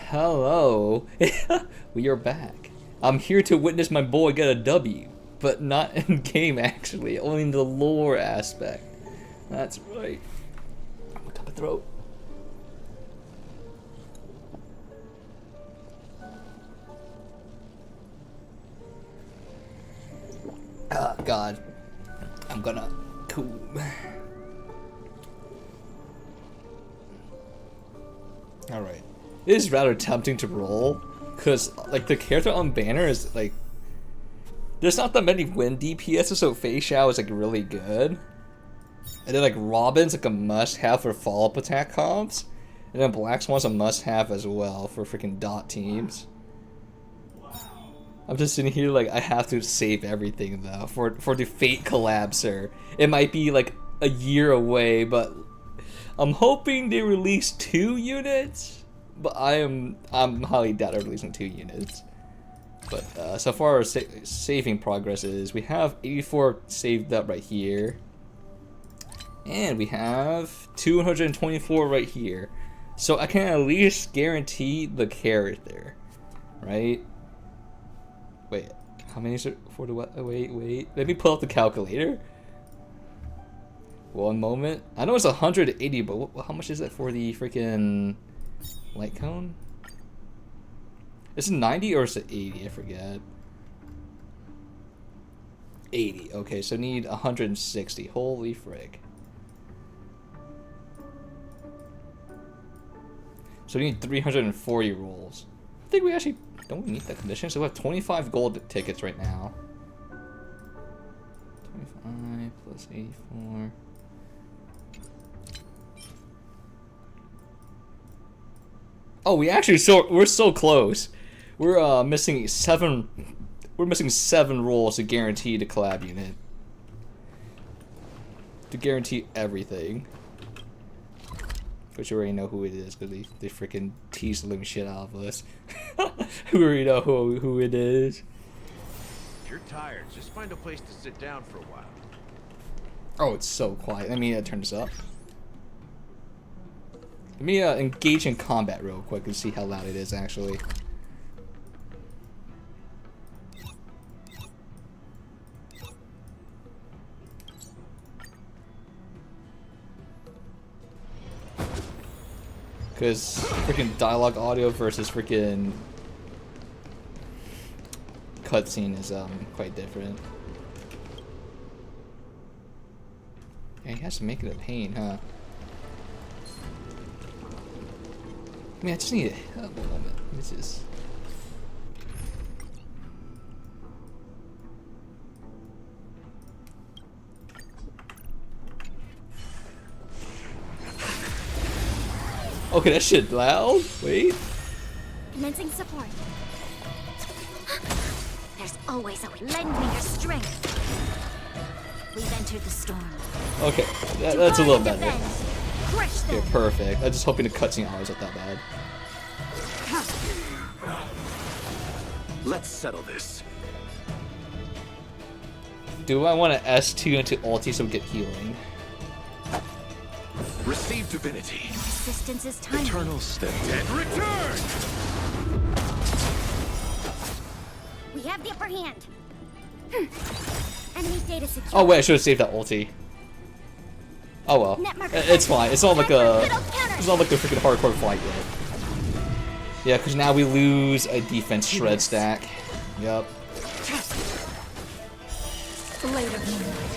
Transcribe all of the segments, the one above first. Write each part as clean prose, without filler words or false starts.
Hello. We are back. I'm here to witness my boy get a W, but not in game actually, only in the lore aspect. That's right. I'm gonna cut my throat. Oh god. I'm gonna cool. Alright. It is rather tempting to roll, because like the character on banner is like there's not that many wind DPS, so Fei Xiao is like really good. And then like Robin's like a must-have for follow-up attack comps. And then Black Swan's a must-have as well for freaking dot teams. I'm just sitting here like I have to save everything though for the Fate Collapser. It might be like a year away, but I'm hoping they release 2 units. But I'm highly doubt they're releasing 2 units. But so far our saving progress is we have 84 saved up right here. And we have 224 right here. So I can at least guarantee the character. Right? Wait, how many is it for the what? Wait. Let me pull up the calculator. One moment. I know it's 180, but how much is that for the freaking light cone? Is it 90 or is it 80? I forget. 80. Okay, so need 160. Holy frick. So we need 340 rolls. I think we actually don't we need that condition. So we have 25 gold tickets right now. 25 plus 84. Oh, we're so close. We're missing 7. We're missing 7 rolls to guarantee the collab unit. To guarantee everything. Which you already know who it is because they freaking tease the living shit out of us. We already know who it is. If you're tired, just find a place to sit down for a while. Oh, it's so quiet. Let me turn this up. Let me engage in combat real quick and see how loud it is actually. Because freaking dialogue audio versus freaking cutscene is quite different. Yeah, he has to make it a pain, huh? I mean, I just need a moment. This is. Okay, that shit loud. Wait. Commencing support. There's always a way. Lend me your strength. We've entered the storm. Okay, that's a little better. Yeah, okay, perfect. I'm just hoping the cutscene hours aren't that bad. Let's settle this. Do I want to S2 into ulti so we get healing? Receive divinity. Resistance is time. Eternal step. And return! We have the upper hand. Enemy data secure. Oh wait, I should have saved that ulti. Oh well, it's fine. It's not like a freaking hardcore fight yet. Yeah, because now we lose a defense shred stack. Yup. Blade of moonlight.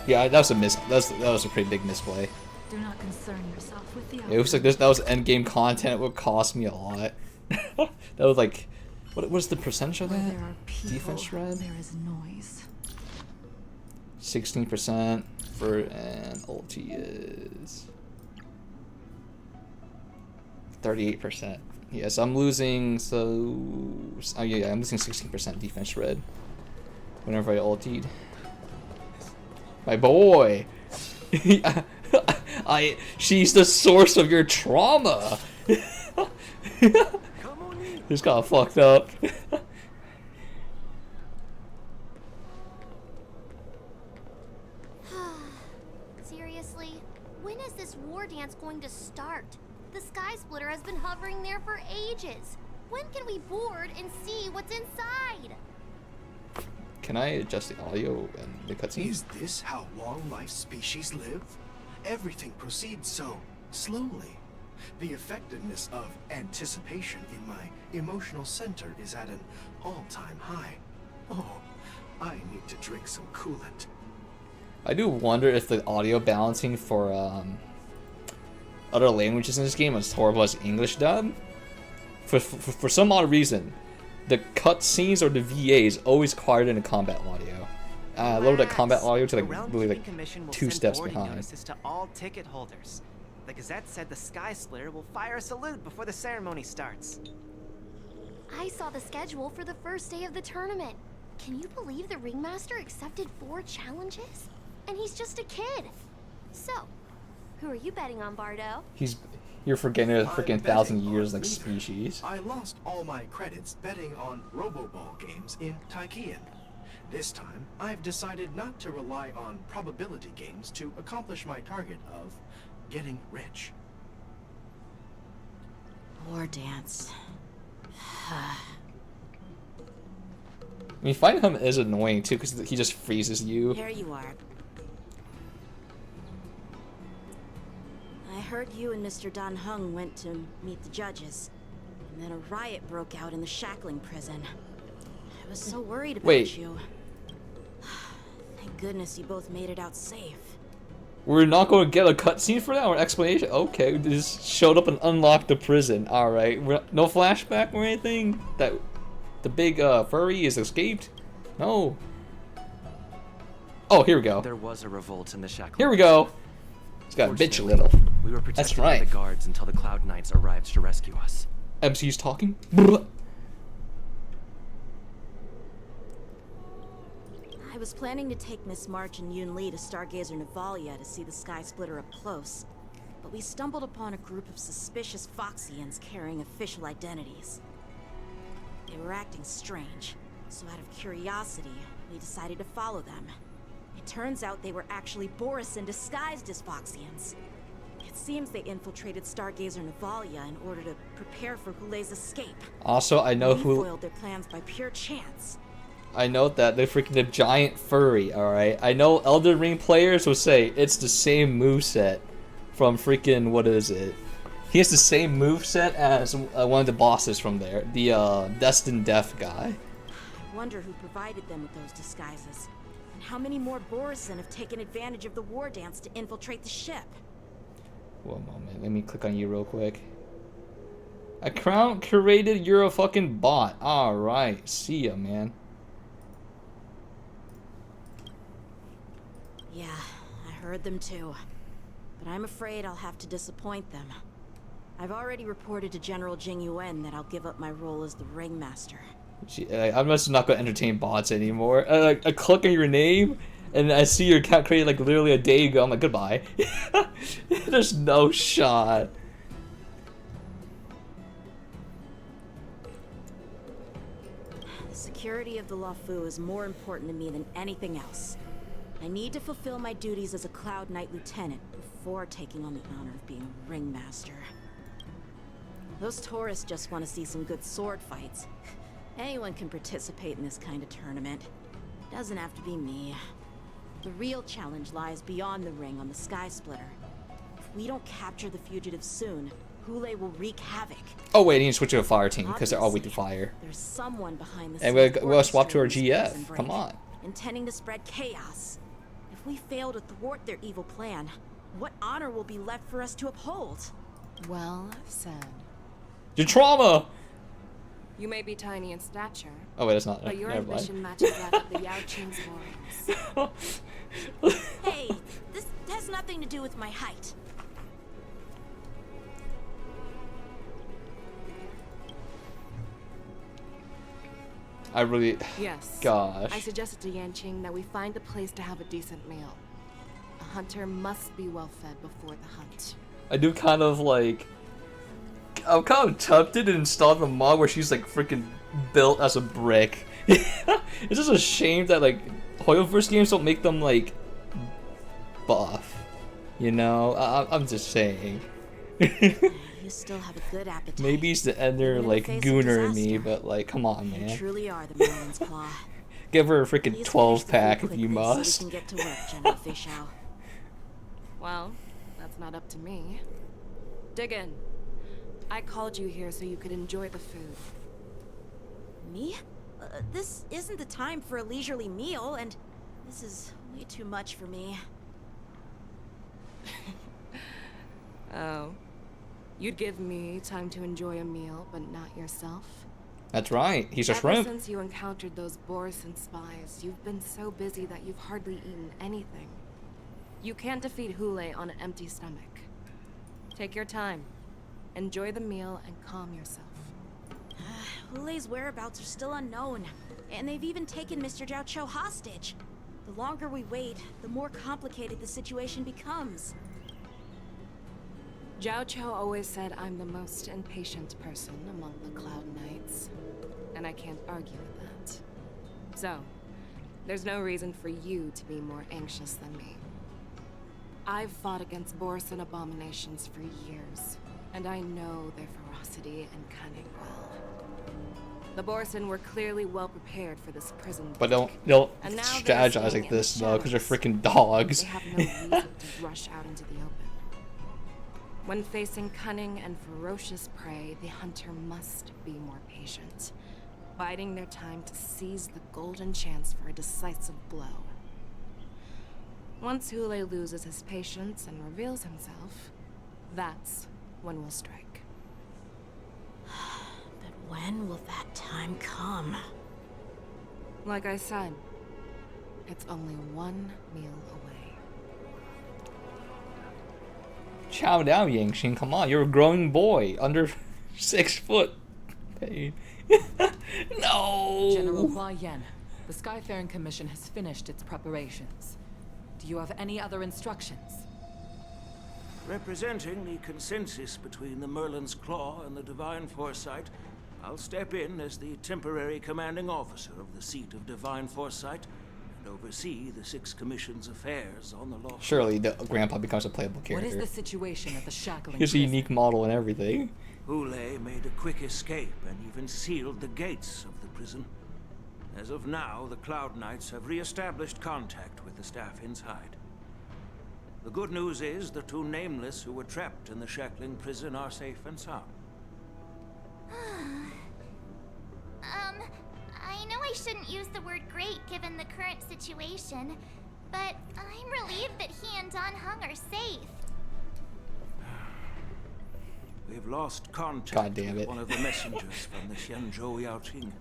Yeah, that was a miss. That was a pretty big misplay. Do not concern yourself with the It was like this. That was end game content. It would cost me a lot. That was like, what was the percentage of that? Defense shred. There is noise. 16% for an ulti is 38%. Yes, I'm losing. So, oh yeah, I'm losing 16% defense shred whenever I ultied. My boy. She's the source of your trauma. Just got fucked up. Seriously? When is this war dance going to start? The Sky Splitter has been hovering there for ages. When can we board and see what's inside? Can I adjust the audio and the cutscenes? Is this how long-life species live? Everything proceeds so slowly. The effectiveness of anticipation in my emotional center is at an all-time high. Oh, I need to drink some coolant. I do wonder if the audio balancing for other languages in this game is horrible as English dub. For some odd reason, the cutscenes or the VAs always quiet in the combat audio. I lowered the combat audio to really like 2 steps behind. Notices to all ticket holders. The Gazette said the Sky Splitter will fire a salute before the ceremony starts. I saw the schedule for the first day of the tournament. Can you believe the Ringmaster accepted 4 challenges? And he's just a kid. So, who are you betting on, Bardo? You're forgetting a freaking I'm 1,000 betting years on like neither. species. I lost all my credits betting on Roboball games in Taikian. This time, I've decided not to rely on probability games to accomplish my target of getting rich. War dance. I mean, fighting him is annoying too because he just freezes you. Here you are. I heard you and Mr. Dan Heng went to meet the judges. And then a riot broke out in the shackling prison. I was so worried about you. Thank goodness you both made it out safe. We're not going to get a cutscene for that or an explanation? Okay, we just showed up and unlocked the prison. Alright, no flashback or anything? That the big furry is escaped? No. Oh, here we go. There was a revolt in the shackle. Here we go. It's got a bitch a little. We were protected That's by right. the guards until the Cloud Knights arrived to rescue us. MC's talking. I was planning to take Miss March and Yoon Lee to Stargazer Navalia to see the Sky Splitter up close, but we stumbled upon a group of suspicious Foxians carrying official identities. They were acting strange, so out of curiosity, we decided to follow them. It turns out they were actually Borisin disguised as Foxians. It seems they infiltrated Stargazer Navalia in order to prepare for Hule's escape. Also, I know We who. foiled their plans by pure chance. I know that they're freaking the giant furry. All right. I know Elden Ring players will say it's the same moveset from freaking what is it? He has the same moveset as one of the bosses from there, the Destined Death guy. I wonder who provided them with those disguises. And how many more Borisin have taken advantage of the war dance to infiltrate the ship? One moment, let me click on you real quick. Account curated, you're a fucking bot. Alright, see ya, man. Yeah, I heard them too. But I'm afraid I'll have to disappoint them. I've already reported to General Jing Yuan that I'll give up my role as the Ringmaster. I'm just not gonna entertain bots anymore. I click on your name, and I see your account created like literally a day ago. I'm like, goodbye. There's no shot. The security of the Luofu is more important to me than anything else. I need to fulfill my duties as a Cloud Knight Lieutenant before taking on the honor of being a Ringmaster. Those tourists just want to see some good sword fights. Anyone can participate in this kind of tournament. Doesn't have to be me. The real challenge lies beyond the ring on the Sky Splitter. If we don't capture the fugitives soon, Hule will wreak havoc. Oh wait, I need to switch to a fire team because they're all weak to fire. There's someone behind the And scenes we'll swap to our orchestrating this prison GF. break, Come on. intending to spread chaos. If we fail to thwart their evil plan, what honor will be left for us to uphold? Well said. Your trauma. You may be tiny in stature, Oh wait, that's not. but your Never mind. ambition matches that of the Yanqing's warriors. Hey, this has nothing to do with my height. I really. Yes. Gosh. I suggested to Yanqing that we find a place to have a decent meal. A hunter must be well fed before the hunt. I do kind of like. I'm kind of tempted to install the mod where she's like freaking built as a brick. It's just a shame that like Hoyoverse games don't make them like buff. You know, I'm just saying. You still have a good appetite. Maybe it's the Ender, Even in the like, face of gooner in me, disaster. but, like, come on, You man. truly are the Merlin's Claw. Give her a freaking Please 12 finish the pack food if you quickly must. So we can get to work, General Fischau. Well, that's not up to me. Dig in. I called you here so you could enjoy the food. Me? This isn't the time for a leisurely meal, and this is way too much for me. Oh. You'd give me time to enjoy a meal, but not yourself? That's right, he's a Ever shrimp. since you encountered those Borison spies, you've been so busy that you've hardly eaten anything. You can't defeat Hule on an empty stomach. Take your time. Enjoy the meal and calm yourself. Hule's whereabouts are still unknown, and they've even taken Mr. Jiao Cho hostage. The longer we wait, the more complicated the situation becomes. Jiao Cho always said I'm the most impatient person among the Cloud Knights, and I can't argue with that. So, there's no reason for you to be more anxious than me. I've fought against Borison abominations for years, and I know their ferocity and cunning well. The Borison were clearly well prepared for this prison But break, don't and now they're strategize staying like in the this though, because they're shadows. freaking dogs. They have no reason to rush out into the open. When facing cunning and ferocious prey, the hunter must be more patient, biding their time to seize the golden chance for a decisive blow. Once Hule loses his patience and reveals himself, that's when we'll strike. But when will that time come? Like I said, it's only one meal away. Chow down, Yanqing. Come on, you're a growing boy, under 6 foot. Pain. No. General Hua Yan, the Skyfaring Commission has finished its preparations. Do you have any other instructions? Representing the consensus between the Merlin's Claw and the Divine Foresight, I'll step in as the temporary commanding officer of the seat of Divine Foresight and oversee the 6 Commission's affairs on the law. Surely the grandpa becomes a playable What character. is the situation at the shackling He's a prison? unique model and everything. Hule made a quick escape and even sealed the gates of the prison. As of now, the Cloud Knights have re-established contact with the staff inside. The good news is the 2 Nameless who were trapped in the shackling prison are safe and sound. I know I shouldn't use the word great given the current situation, but I'm relieved that he and Don Hung are safe. We've lost contact God damn with it. one of the messengers from the Xianzhou Yanqing.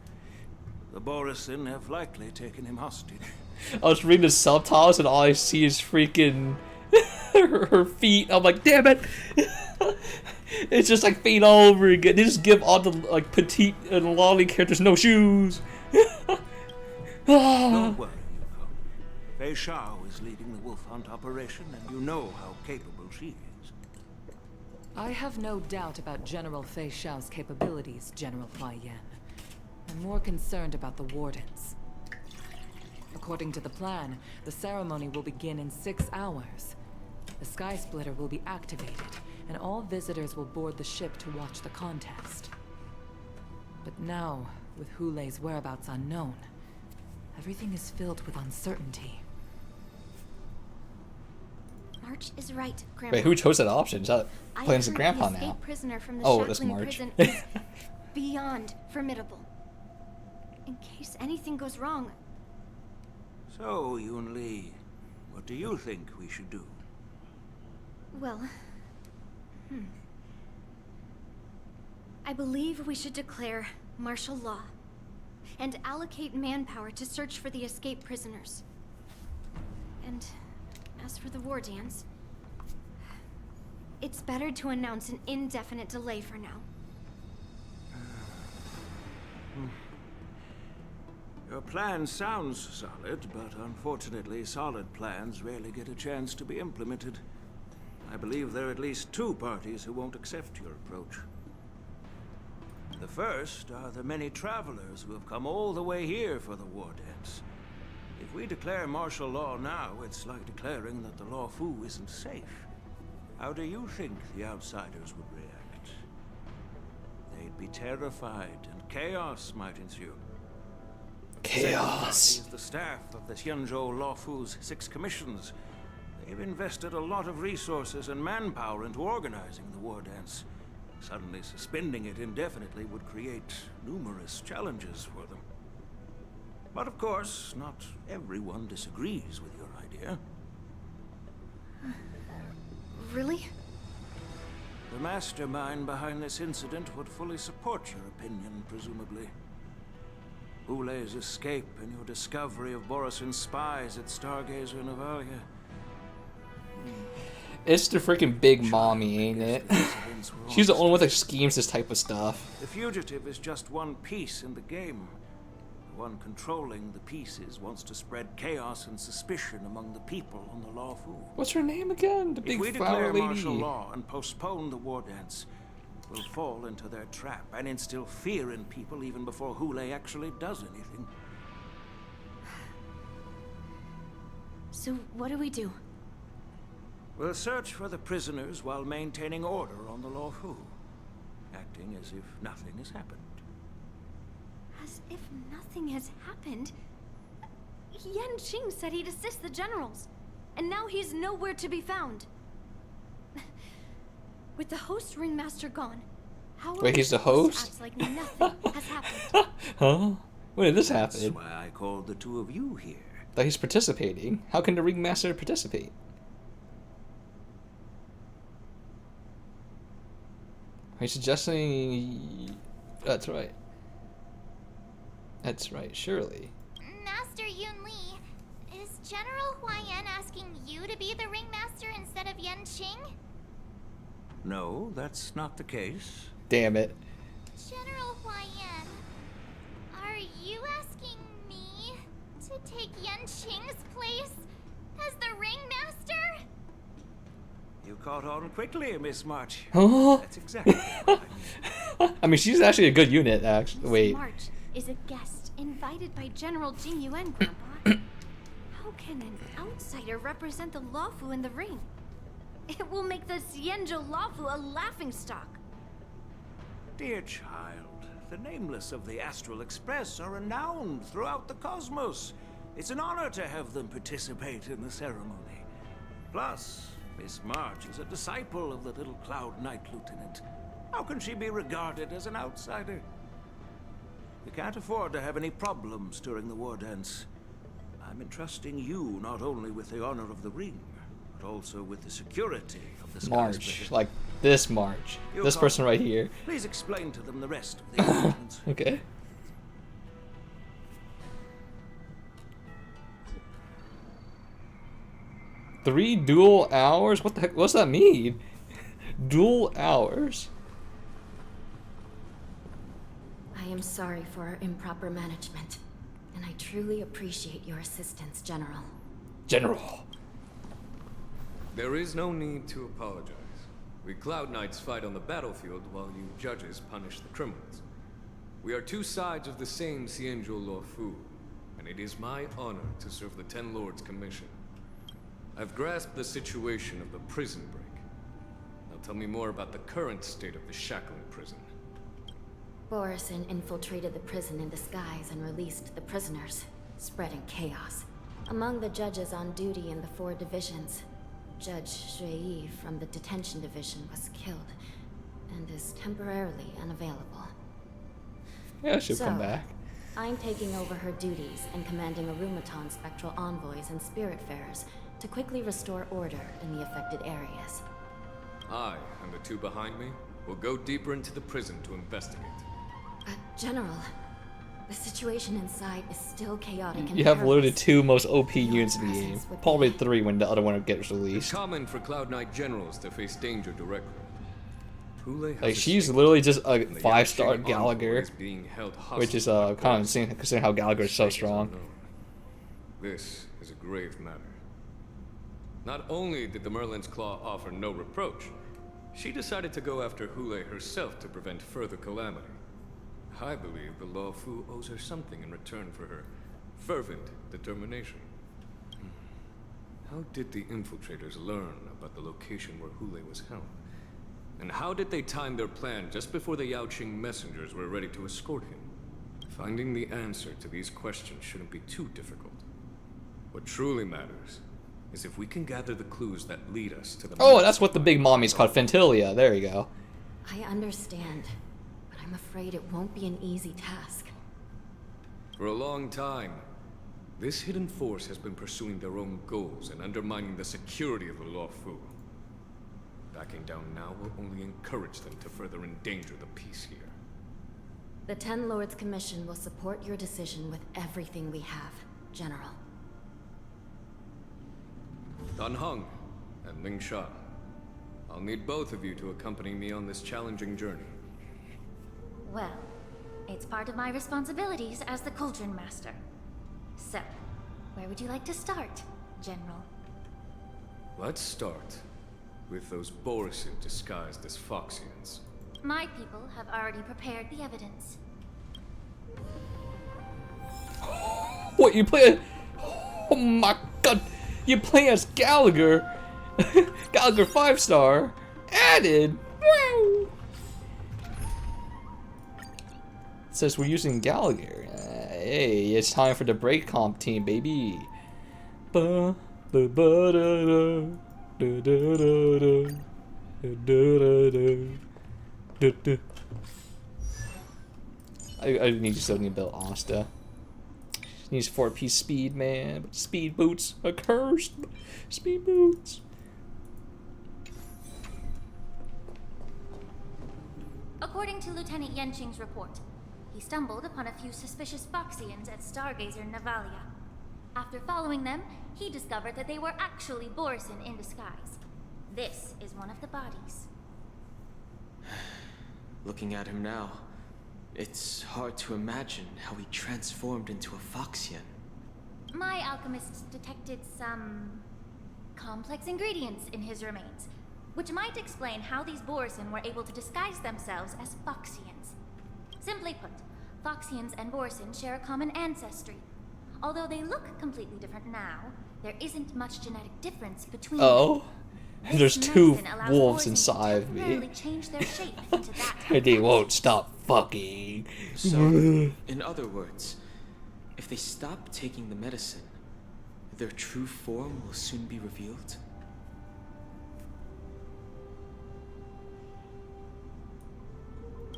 The Borison have likely taken him hostage. I was reading the subtitles and all I see is freaking her feet. I'm like, damn it! It's just like feet all over again. They just give all the like petite and lolly characters no shoes. Don't worry, Yuko. Fei Shao is leading the wolf hunt operation, and you know how capable she is. I have no doubt about General Fei Shao's capabilities, General Hua Yan. I'm more concerned about the Wardens. According to the plan, the ceremony will begin in 6 hours. The Sky Splitter will be activated, and all visitors will board the ship to watch the contest. But now, with Hule's whereabouts unknown, everything is filled with uncertainty. March is right, Grandpa. Wait, who chose that option? Is that I playing as a heard grandpa the escape now? prisoner from the Oh, that's shackling March. prison is beyond formidable. In case anything goes wrong, So, Yun Li, what do you think we should do? well, I believe we should declare martial law and allocate manpower to search for the escaped prisoners. And as for the war dance, it's better to announce an indefinite delay for now. Your plan sounds solid, but unfortunately solid plans rarely get a chance to be implemented. I believe there are at least 2 parties who won't accept your approach. The first are the many travelers who have come all the way here for the war dance. If we declare martial law now, it's like declaring that the Law Fu isn't safe. How do you think the outsiders would react? They'd be terrified, and chaos might ensue. Chaos. Is the staff of the Xianzhou Law Fu's 6 commissions. They've invested a lot of resources and manpower into organizing the war dance. Suddenly suspending it indefinitely would create numerous challenges for them. But of course, not everyone disagrees with your idea. Really? The mastermind behind this incident would fully support your opinion, presumably. Hule's escape and your discovery of Borisin's spies at Stargazer Navalia. It's the freaking big mommy, ain't it? She's the only one that schemes this type of stuff. The fugitive is just one piece in the game. The one controlling the pieces wants to spread chaos and suspicion among the people on the Law Fu. What's her name again? The If big we flower declare lady. martial law and postpone the war dance, we'll fall into their trap and instill fear in people even before Hule actually does anything. So what do we do? We'll search for the prisoners while maintaining order on the Law Fu, acting as if nothing has happened. As if nothing has happened? Yanqing said he'd assist the generals, and now he's nowhere to be found. With the host ringmaster gone, how are Wait, he's the supposed to host? act like nothing has happened? Huh? When did this That's happen? why I called the two of you here. That he's participating. How can the ringmaster participate? Are you suggesting? That's right. That's right, surely. Master Yun Li, is General Huayan asking you to be the ringmaster instead of Yanqing? No, that's not the case. Damn it. General Huayan, are you asking me to take Yanqing's place as the ringmaster? You caught on quickly, Miss March. Huh? That's exactly what I mean. I mean, she's actually a good unit, actually. Miss Wait. March is a guest invited by General Jing Yuan, Grandpa. How can an outsider represent the Law Fu in the ring? It will make the Xianzhou Law Fu a laughingstock. Dear child, the nameless of the Astral Express are renowned throughout the cosmos. It's an honor to have them participate in the ceremony. Plus, Miss March is a disciple of the little Cloud Knight Lieutenant. How can she be regarded as an outsider? We can't afford to have any problems during the war dance. I'm entrusting you not only with the honor of the ring, but also with the security of the March. Like this March. You This call- person right here. Please explain to them the rest of the arrangements. Okay. Three dual hours? What the heck? What's that mean? Dual hours? I am sorry for our improper management, and I truly appreciate your assistance, General. General. There is no need to apologize. We Cloud Knights fight on the battlefield while you judges punish the criminals. We are two sides of the same Xianzhou Law Fu, and it is my honor to serve the Ten Lords' commission. I've grasped the situation of the prison break. Now tell me more about the current state of the Shackling prison. Borisin infiltrated the prison in disguise and released the prisoners, spreading chaos. Among the judges on duty in the 4 divisions, Judge Shui from the detention division was killed and is temporarily unavailable. Yeah, she'll come back. I'm taking over her duties and commanding a Rumaton spectral envoys and spiritfarers to quickly restore order in the affected areas. I, and the two behind me, will go deeper into the prison to investigate. But General, the situation inside is still chaotic and You have literally perilous. 2 most OP units in the presence game. would Probably be- 3 when the other one gets It's released. common for Cloud Knight generals to face danger directly. Hule has Like, she's escaped, literally just a and the 5-star Yanqing Gallagher. envoy is being held Which is hostage by kind of Borisin. insane considering how Gallagher is so Fate is strong. unknown. This is a grave matter. Not only did the Merlin's Claw offer no reproach, she decided to go after Hule herself to prevent further calamity. I believe the Law Fu owes her something in return for her fervent determination. How did the infiltrators learn about the location where Hule was held? And how did they time their plan just before the Yanqing messengers were ready to escort him? Finding the answer to these questions shouldn't be too difficult. What truly matters is if we can gather the clues that lead us to the... Oh, that's what the big mommy's called, Fentilia. There you go. I understand, but I'm afraid it won't be an easy task. For a long time, this hidden force has been pursuing their own goals and undermining the security of the Luofu. Backing down now will only encourage them to further endanger the peace here. The Ten Lords Commission will support your decision with everything we have, General. Dan Heng and Ling Sha, I'll need both of you to accompany me on this challenging journey. Well, it's part of my responsibilities as the Cauldron Master. So, where would you like to start, General? Let's start with those Borisin disguised as Foxians. My people have already prepared the evidence. What, you play? Oh my god, you play as Gallagher. Gallagher 5-star added. Wow. It says we're using Gallagher. Hey, it's time for the break comp team, baby. Ba ba ba da da da da da da da. I need to still need to build Asta. She needs 4-piece speed, man. But speed boots are cursed. Speed boots. According to Lieutenant Yanqing's report, he stumbled upon a few suspicious Foxians at Stargazer Navalia. After following them, he discovered that they were actually Borisin in disguise. This is one of the bodies. Looking at him now, it's hard to imagine how he transformed into a Foxian. My alchemists detected some complex ingredients in his remains, which might explain how these Borisin were able to disguise themselves as Foxians. Simply put, Foxians and Borisin share a common ancestry. Although they look completely different now, there isn't much genetic difference between them. There's two wolves inside of me. And they won't stop fucking. So, in other words, if they stop taking the medicine, their true form will soon be revealed?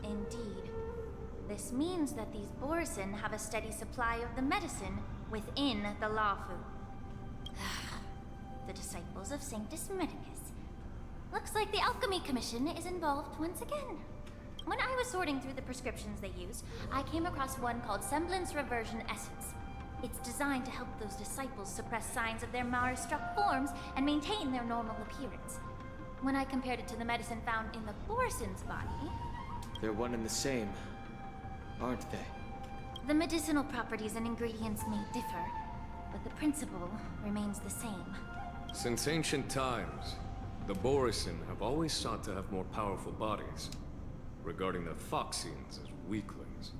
Indeed. This means that these Borisin have a steady supply of the medicine within the Luofu. The disciples of Sanctus Medicus. Looks like the Alchemy Commission is involved once again. When I was sorting through the prescriptions they use, I came across one called Semblance Reversion Essence. It's designed to help those disciples suppress signs of their Mara-struck forms and maintain their normal appearance. When I compared it to the medicine found in the Borisin's body... They're one and the same, aren't they? The medicinal properties and ingredients may differ, but the principle remains the same. Since ancient times, the Borisin have always sought to have more powerful bodies, regarding the Foxians as weaklings.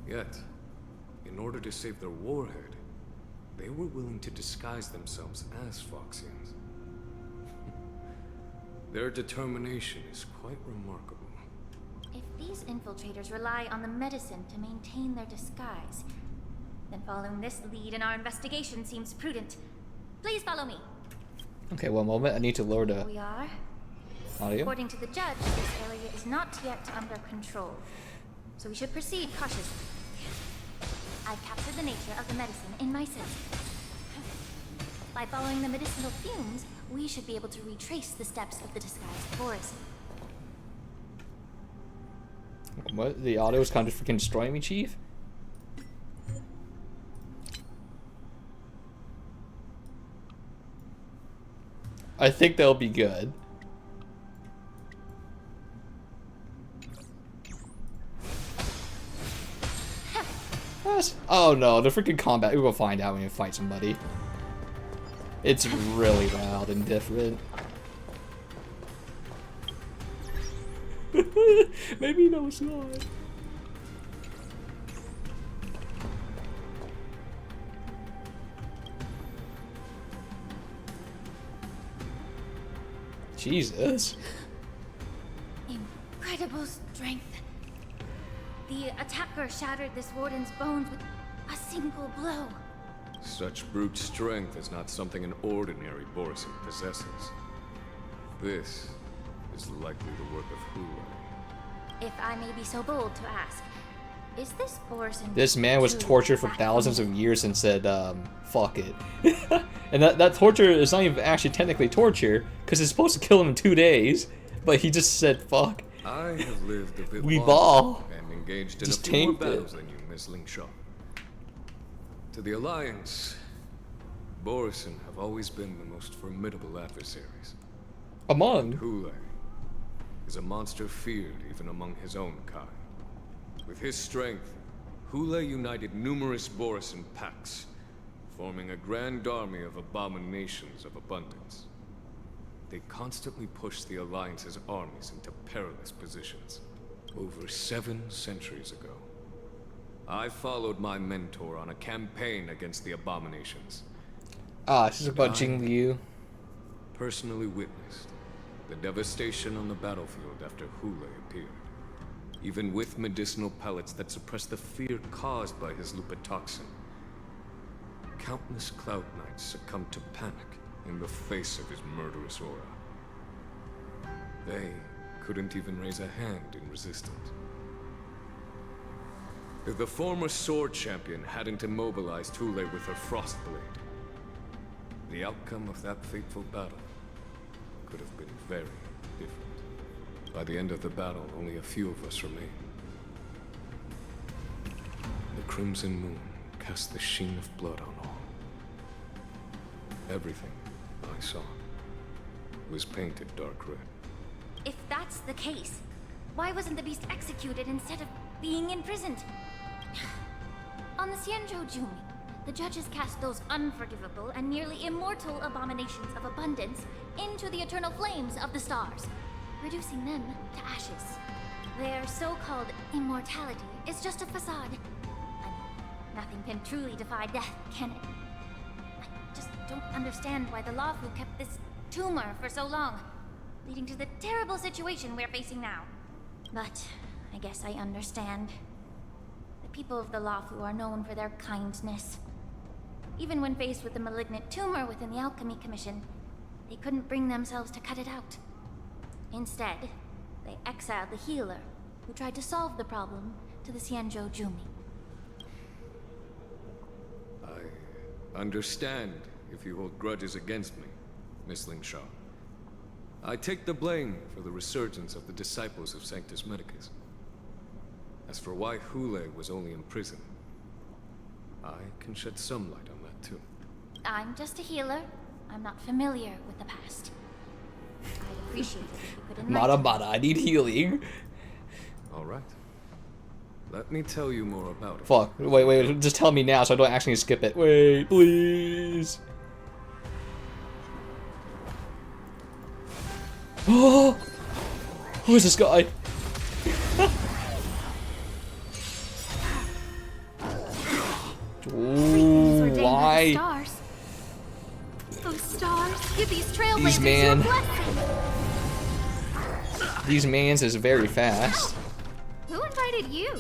Yet, in order to save their warhead, they were willing to disguise themselves as Foxians. Their determination is quite remarkable. If these infiltrators rely on the medicine to maintain their disguise, then following this lead in our investigation seems prudent. Please follow me. Okay, one moment. I need to lower the We are. audio. According to the judge, this area is not yet under control, so we should proceed cautiously. I've captured the nature of the medicine in my senses. By following the medicinal fumes, we should be able to retrace the steps of the disguised Borisin. What? The audio is kind of freaking destroying me, Chief? I think they'll be good. Oh no, the freaking combat. We will find out when you fight somebody. It's really loud and different. Maybe no, it's not. Jesus. Incredible strength. The attacker shattered this warden's bones with a single blow. Such brute strength is not something an ordinary Borison possesses. This is likely the work of Hule. If I may be so bold to ask, is this Borison... This man was tortured for thousands of years and said, fuck it. And that torture is not even actually technically torture, because it's supposed to kill him in 2 days, but he just said, fuck. I have lived a bit We longer ball. and engaged in Just a few more tanked it. battles than you, Miss Lingshaw. To the Alliance, Borison have always been the most formidable adversaries. Among? Hule is a monster feared even among his own kind. With his strength, Hule united numerous Borison packs, forming a grand army of abominations of abundance. They constantly push the Alliance's armies into perilous positions. Over 7 centuries ago, I followed my mentor on a campaign against the abominations. Ah, this is about Jing Liu. Personally witnessed the devastation on the battlefield after Hule appeared. Even with medicinal pellets that suppress the fear caused by his lupitoxin, countless Cloud Knights succumbed to panic in the face of his murderous aura. They couldn't even raise a hand in resistance. If the former sword champion hadn't immobilized Hule with her frost blade, the outcome of that fateful battle could have been very different. By the end of the battle, only a few of us remained. The crimson moon cast the sheen of blood on all. Everything I saw was painted dark red. If that's the case, why wasn't the beast executed instead of being imprisoned? On the Xianzhou, the judges cast those unforgivable and nearly immortal abominations of abundance into the eternal flames of the stars, reducing them to ashes. Their so-called immortality is just a facade. I mean, nothing can truly defy death, can it? I just don't understand why the Lawfu kept this tumor for so long, leading to the terrible situation we're facing now. But I guess I understand. The people of the Lawfu are known for their kindness. Even when faced with the malignant tumor within the Alchemy Commission, they couldn't bring themselves to cut it out. Instead, they exiled the healer, who tried to solve the problem, to the Xianzhou Jumi. I understand if you hold grudges against me, Miss Lingshaw. I take the blame for the resurgence of the disciples of Sanctus Medicus. As for why Hule was only in prison, I can shed some light on that too. I'm just a healer. I'm not familiar with the past. I'd appreciate it if you could enlighten me. Mada, I need healing. All right. Let me tell you more about it. Fuck. Wait. Just tell me now so I don't actually skip it. Wait, please. Oh! Who is this guy? Ooh, why? Stars. Those stars give these These trailblazers your blessing. These mans is very fast. Who invited you?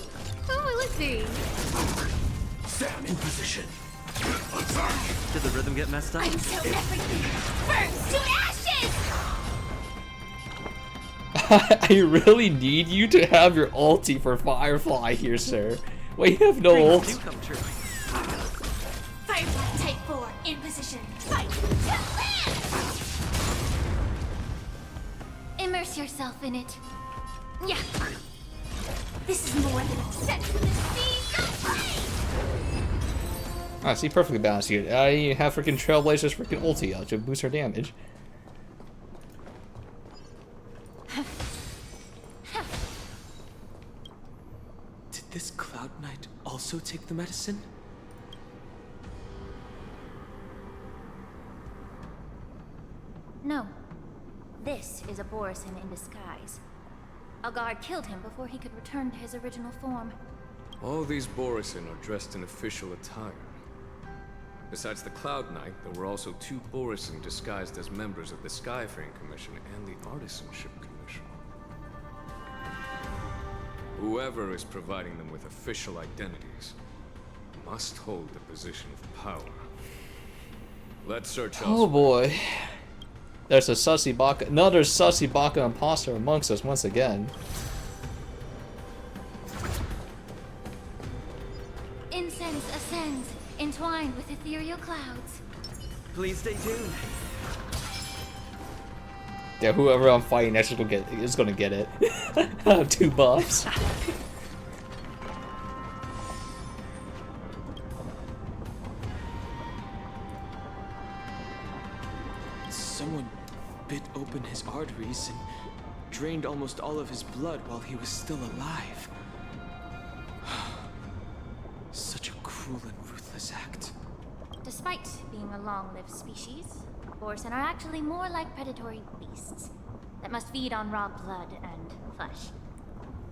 Who will it be? Stand in position. Did the rhythm get messed up? Until everything burns to ashes! I really need you to have your ulti for Firefly here, sir. Wait, you have no ult. Do come true. Firefly Type 4 in position. Fight to land! Immerse yourself in it. Yeah. This is more than a set for the sea. Go play! I see, perfectly balanced here. I have freaking Trailblazer's freaking ulti out to boost her damage. Did this Cloud Knight also take the medicine? No. This is a Borison in disguise. A guard killed him before he could return to his original form. All these Borison are dressed in official attire. Besides the Cloud Knight, there were also 2 Borisin disguised as members of the Skyfaring Commission and the Artisanship Commission. Whoever is providing them with official identities must hold the position of power. Let's search elsewhere. Oh boy. There's a sussy baka, another sussy baka imposter amongst us once again. Incense ascends, entwined with ethereal clouds. Please stay tuned. Yeah, whoever I'm fighting next is gonna get it. 2 buffs. Someone bit open his arteries and drained almost all of his blood while he was still alive. Such a cruel and ruthless act. Despite being a long-lived species, Borisin are actually more like predatory beasts that must feed on raw blood and flesh.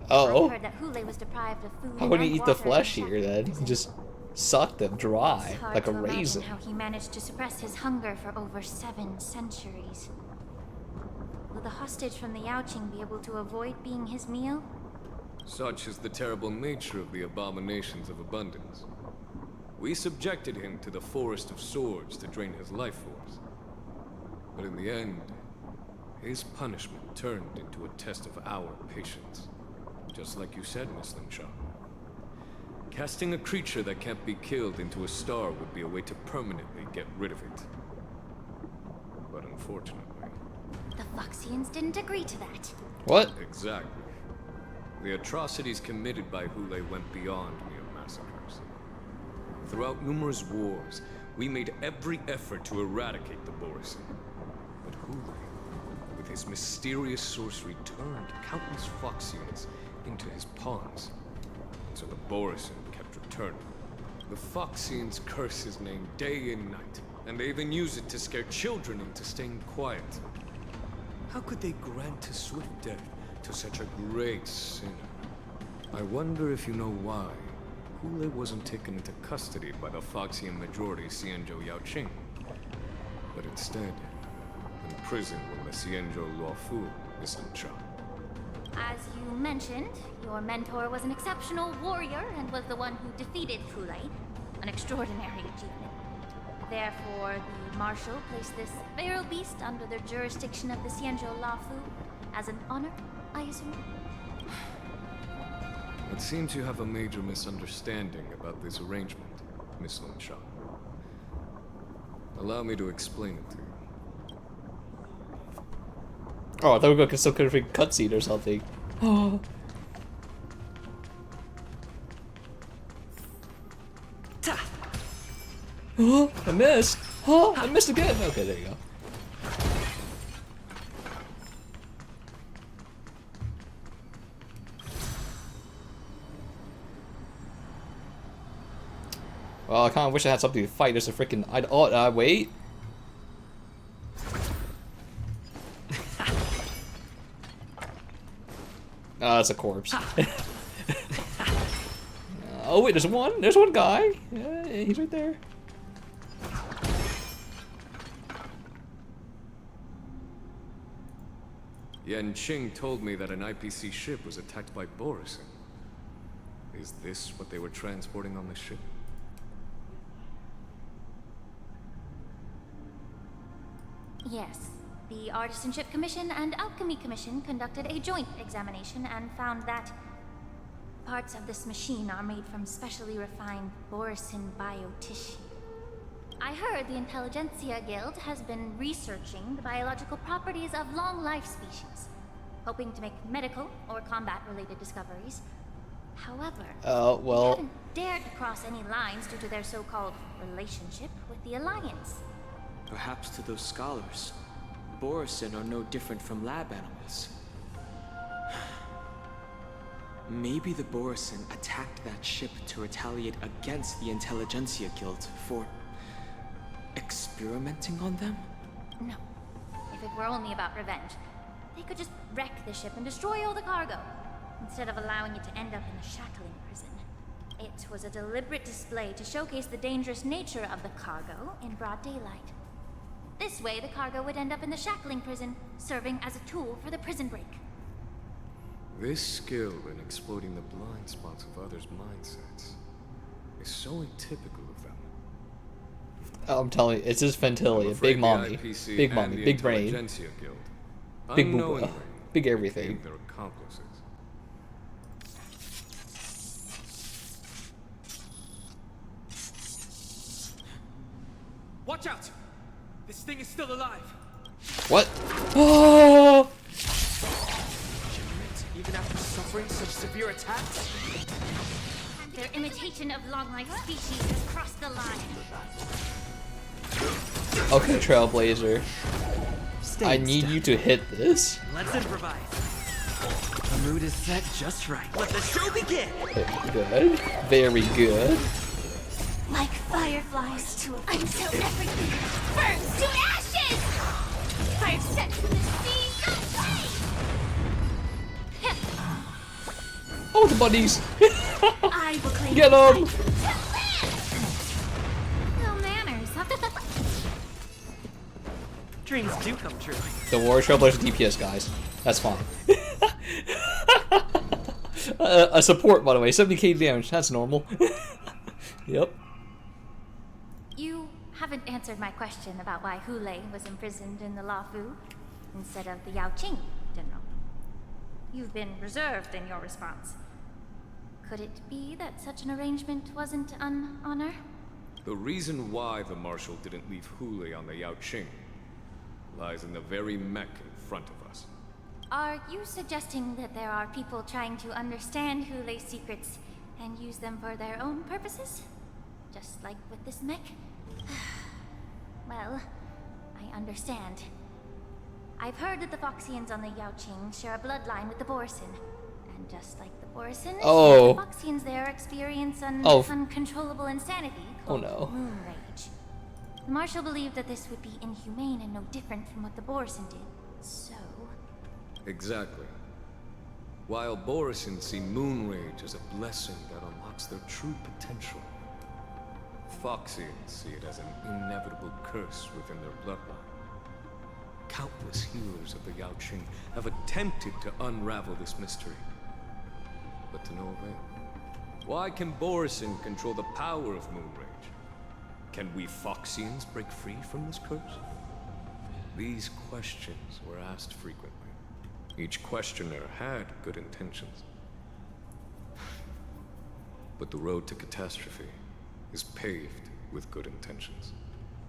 Oh. I heard that Hule was deprived of food How would he and eat the water flesh in here then? He just sucked them dry, It's hard like a to imagine raisin. how he managed to suppress his hunger for over 7 centuries. Will the hostage from the Yanqing be able to avoid being his meal? Such is the terrible nature of the abominations of abundance. We subjected him to the Forest of Swords to drain his life force. But in the end, his punishment turned into a test of our patience. Just like you said, Miss Linshaw. Casting a creature that can't be killed into a star would be a way to permanently get rid of it. But unfortunately... The Foxians didn't agree to that. What? Exactly. The atrocities committed by Hule went beyond mere massacres. Throughout numerous wars, we made every effort to eradicate the Borisin. But Hule, with his mysterious sorcery, turned countless Foxians into his pawns. So the Borisin kept returning. The Foxians curse his name day and night, and they even use it to scare children into staying quiet. How could they grant a swift death to such a great sinner? I wonder if you know why Hule wasn't taken into custody by the Foxian majority Xianzhou Yaoqing, but instead imprisoned when the Xianzhou Luofu is in charge. As you mentioned, your mentor was an exceptional warrior and was the one who defeated Hule, an extraordinary achievement. Therefore, the Marshal placed this feral beast under the jurisdiction of the Xianzhou Luofu as an honor, I assume? It seems you have a major misunderstanding about this arrangement, Miss Linshaw. Allow me to explain it to you. Oh, I thought we were going to some kind of freaking cutscene or something. Oh. Oh, I missed. Oh, I missed again. Okay, there you go. Well, I kind of wish I had something to fight. There's a freaking. Wait. Oh, that's a corpse. Oh wait, there's one. There's one guy. Yeah, he's right there. Yanqing told me that an IPC ship was attacked by Borisin. Is this what they were transporting on the ship? Yes. The Artisanship Commission and Alchemy Commission conducted a joint examination and found that parts of this machine are made from specially refined Borisin biotissue. I heard the Intelligentsia Guild has been researching the biological properties of long-life species, hoping to make medical or combat-related discoveries. However, well, they haven't dared to cross any lines due to their so-called relationship with the Alliance. Perhaps to those scholars, Borisin are no different from lab animals. Maybe the Borisin attacked that ship to retaliate against the Intelligentsia Guild for experimenting on them? No. If it were only about revenge, they could just wreck the ship and destroy all the cargo, instead of allowing it to end up in a shackling prison. It was a deliberate display to showcase the dangerous nature of the cargo in broad daylight. This way, the cargo would end up in the shackling prison, serving as a tool for the prison break. This skill in exploiting the blind spots of others' mindsets is so atypical of them. I'm telling you, it's just Ventilia, big mommy, big mommy, big brain, big booba, big everything. Their accomplices. Watch out! This thing is still alive. What? Oh! Even after suffering such severe attacks? Their imitation of long-life species has crossed the line. Okay, Trailblazer. I need you to hit this. Let's improvise. The mood is set just right. Let the show begin! Good. Very good. Like fireflies, until everything burns to ashes! Fire set from the sea, go play! Oh, the bunnies! I will claim Get them! No manners. Dreams do come true. The War Trailblazer DPS, guys. That's fine. A support, by the way. 70k damage. That's normal. Yep. You haven't answered my question about why Hule was imprisoned in the Lafu instead of the Yanqing, General. You've been reserved in your response. Could it be that such an arrangement wasn't an honor? The reason why the Marshal didn't leave Hule on the Yanqing lies in the very mech in front of us. Are you suggesting that there are people trying to understand Hule's secrets and use them for their own purposes? Just like with this mech? Well, I understand. I've heard that the Foxians on the Yanqing share a bloodline with the Borisin. And just like the Borisin, Oh. the Foxians there experience an Oh. uncontrollable insanity called no. moon rage. The Marshal believed that this would be inhumane and no different from what the Borisin did. So... Exactly. While Borisin see moon rage as a blessing that unlocks their true potential, Foxians see it as an inevitable curse within their bloodline. Countless healers of the Yanqing have attempted to unravel this mystery, but to no avail. Why can Borisin control the power of moon rage? Can we Foxians break free from this curse? These questions were asked frequently. Each questioner had good intentions. But the road to catastrophe is paved with good intentions.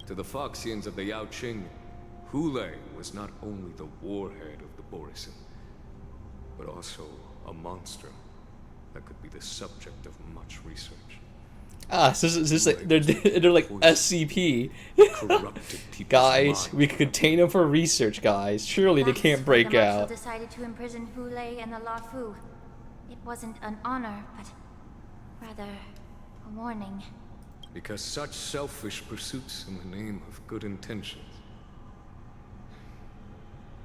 To the Foxians of the Yanqing, Hule was not only the warhead of the Borisin, but also a monster that could be the subject of much research. Ah, so this is like, they're like SCP. Guys, we can contain them for research, guys. Surely they can't break the Marshal out. decided to imprison Hule and the Lafu. It wasn't an honor, but rather a warning. Because such selfish pursuits in the name of good intentions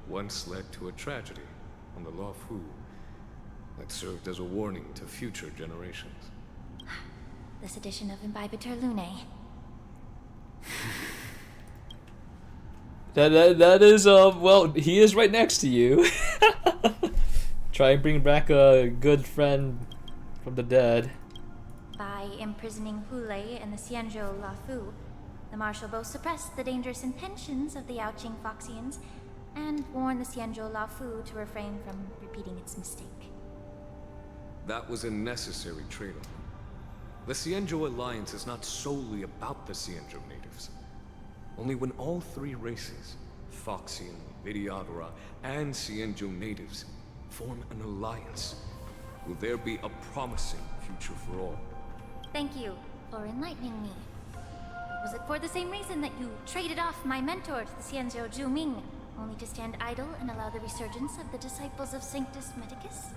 once led to a tragedy on the Lafu that served as a warning to future generations. This edition of Imbibitor Lunae. That is, well, he is right next to you. Try and bring back a good friend from the dead. By imprisoning Hule and the Xianzhou Lafu, the Marshal both suppressed the dangerous intentions of the Yaoqing Foxians and warned the Xianzhou Lafu to refrain from repeating its mistake. That was a necessary trade-off. The Xianzhou alliance is not solely about the Xianzhou natives. Only when all three races, Foxian, Vidyadhara, and Xianzhou natives, form an alliance, will there be a promising future for all. Thank you for enlightening me. Was it for the same reason that you traded off my mentor to the Xianzhou Zhuming, only to stand idle and allow the resurgence of the disciples of Sanctus Medicus?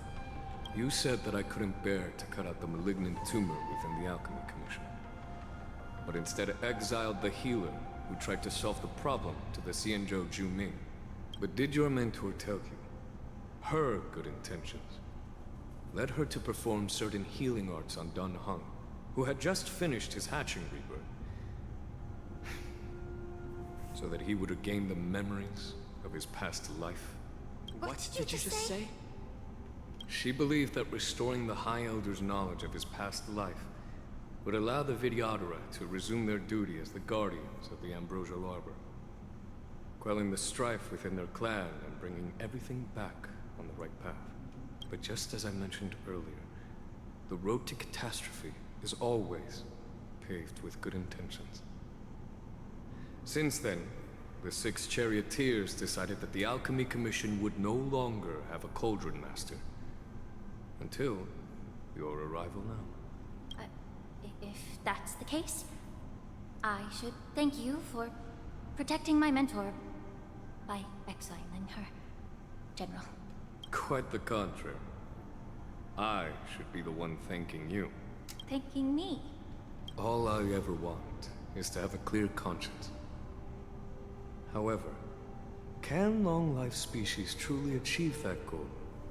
You said that I couldn't bear to cut out the malignant tumor within the Alchemy Commission, but instead exiled the healer who tried to solve the problem to the Xianzhou Zhuming. But did your mentor tell you her good intentions led her to perform certain healing arts on Dunhung who had just finished his hatching rebirth, so that he would regain the memories of his past life. What did you just say? She believed that restoring the High Elder's knowledge of his past life would allow the Videodora to resume their duty as the guardians of the Ambrosial Arbor, quelling the strife within their clan and bringing everything back on the right path. But just as I mentioned earlier, the road to catastrophe is always paved with good intentions. Since then, the 6 charioteers decided that the Alchemy Commission would no longer have a Cauldron Master. Until your arrival now. If that's the case, I should thank you for protecting my mentor by exiling her, General. Quite the contrary. I should be the one thanking you. Thanking me? All I ever want is to have a clear conscience. However, can long-life species truly achieve that goal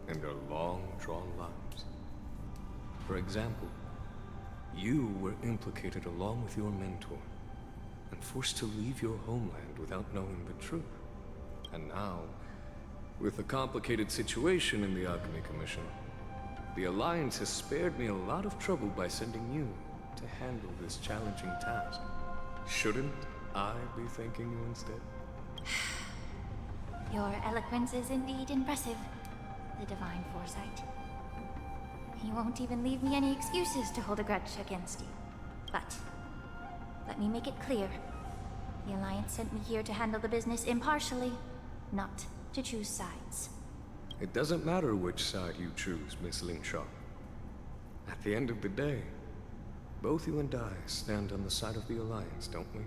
in their long-drawn lives? For example, you were implicated along with your mentor, and forced to leave your homeland without knowing the truth. And now, with the complicated situation in the Alchemy Commission, the Alliance has spared me a lot of trouble by sending you to handle this challenging task. Shouldn't I be thanking you instead? Your eloquence is indeed impressive, the divine foresight. You won't even leave me any excuses to hold a grudge against you. But let me make it clear. The Alliance sent me here to handle the business impartially, not to choose sides. It doesn't matter which side you choose, Miss Lingshaw. At the end of the day, both you and I stand on the side of the Alliance, don't we?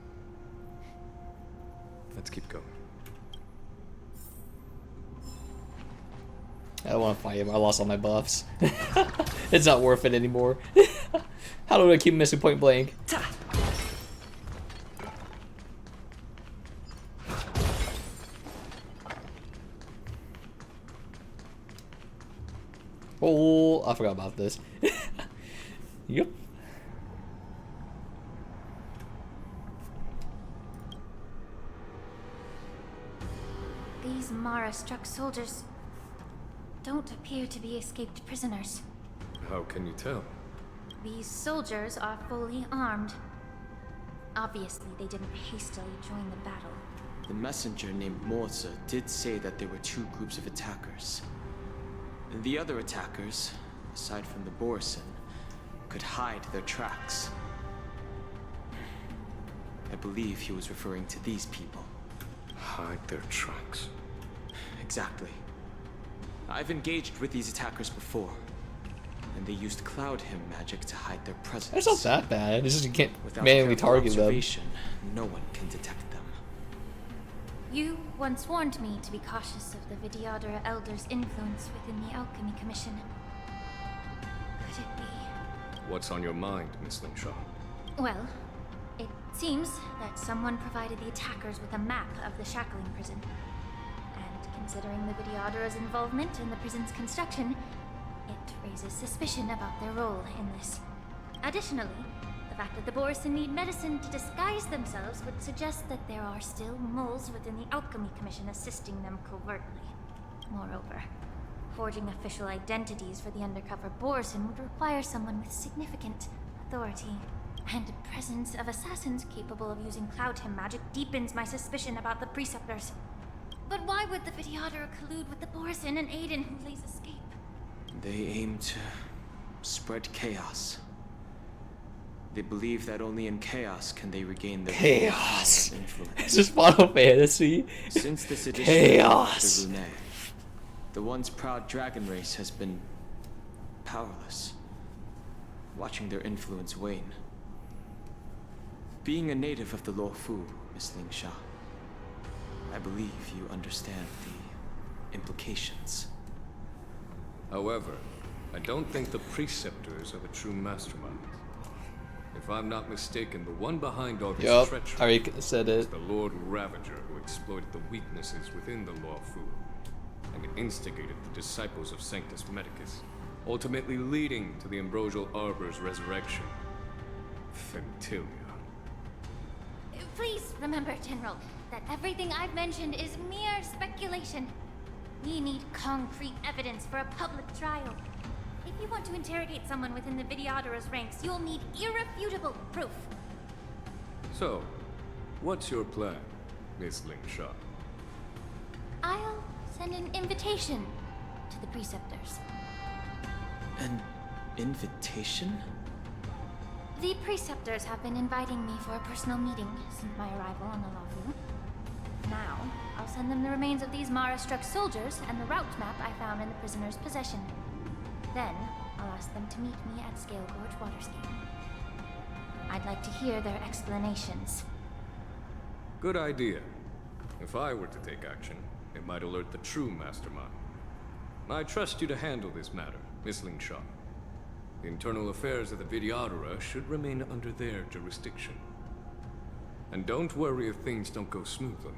Let's keep going. I don't want to fight him. I lost all my buffs. It's not worth it anymore. How do I keep missing point blank? Oh, I forgot about this. Yep. These Mara-struck soldiers don't appear to be escaped prisoners. How can you tell? These soldiers are fully armed. Obviously, they didn't hastily join the battle. The messenger named Morza did say that there were 2 groups of attackers. And the other attackers, aside from the Borison, could hide their tracks. I believe he was referring to these people. Hide their tracks? Exactly. I've engaged with these attackers before, and they used Cloud Hymn magic to hide their presence. That's not that bad. It's just you can't Without manually careful target them. observation, no one can detect them. You once warned me to be cautious of the Videodora Elder's influence within the Alchemy Commission. Could it be? What's on your mind, Miss Lingshaw? Well, it seems that someone provided the attackers with a map of the shackling prison. And considering the Videodora's involvement in the prison's construction, it raises suspicion about their role in this. Additionally, the fact that the Borison need medicine to disguise themselves would suggest that there are still moles within the Alchemy Commission assisting them covertly. Moreover, forging official identities for the undercover Borison would require someone with significant authority. And the presence of assassins capable of using Cloud Hymn magic deepens my suspicion about the Preceptors. But why would the Videodora collude with the Borison and aid in Hule's escape? They aim to spread chaos. They believe that only in chaos can they regain their chaos. Power and influence. It's just Final Fantasy. Since this edition Chaos. of the Lunae, the once proud dragon race has been powerless, watching their influence wane. Being a native of the Luofu, Miss Lingsha, I believe you understand the implications. However, I don't think the Preceptors are the true masterminds. If I'm not mistaken, the one behind all this treachery I already said it. is the Lord Ravager who exploited the weaknesses within the Luofu and instigated the disciples of Sanctus Medicus, ultimately leading to the Ambrosial Arbor's resurrection. Fentilia. Please remember, General, that everything I've mentioned is mere speculation. We need concrete evidence for a public trial. If you want to interrogate someone within the Videodor's ranks, you'll need irrefutable proof. So, what's your plan, Miss Lingshaw? I'll send an invitation to the Preceptors. An invitation? The Preceptors have been inviting me for a personal meeting since my arrival on the Lafu. Now, I'll send them the remains of these Mara-struck soldiers and the route map I found in the prisoner's possession. Then, I'll ask them to meet me at Scale Gorge Waterscape. I'd like to hear their explanations. Good idea. If I were to take action, it might alert the true mastermind. I trust you to handle this matter, Miss Lingshaw. The internal affairs of the Videodora should remain under their jurisdiction. And don't worry if things don't go smoothly.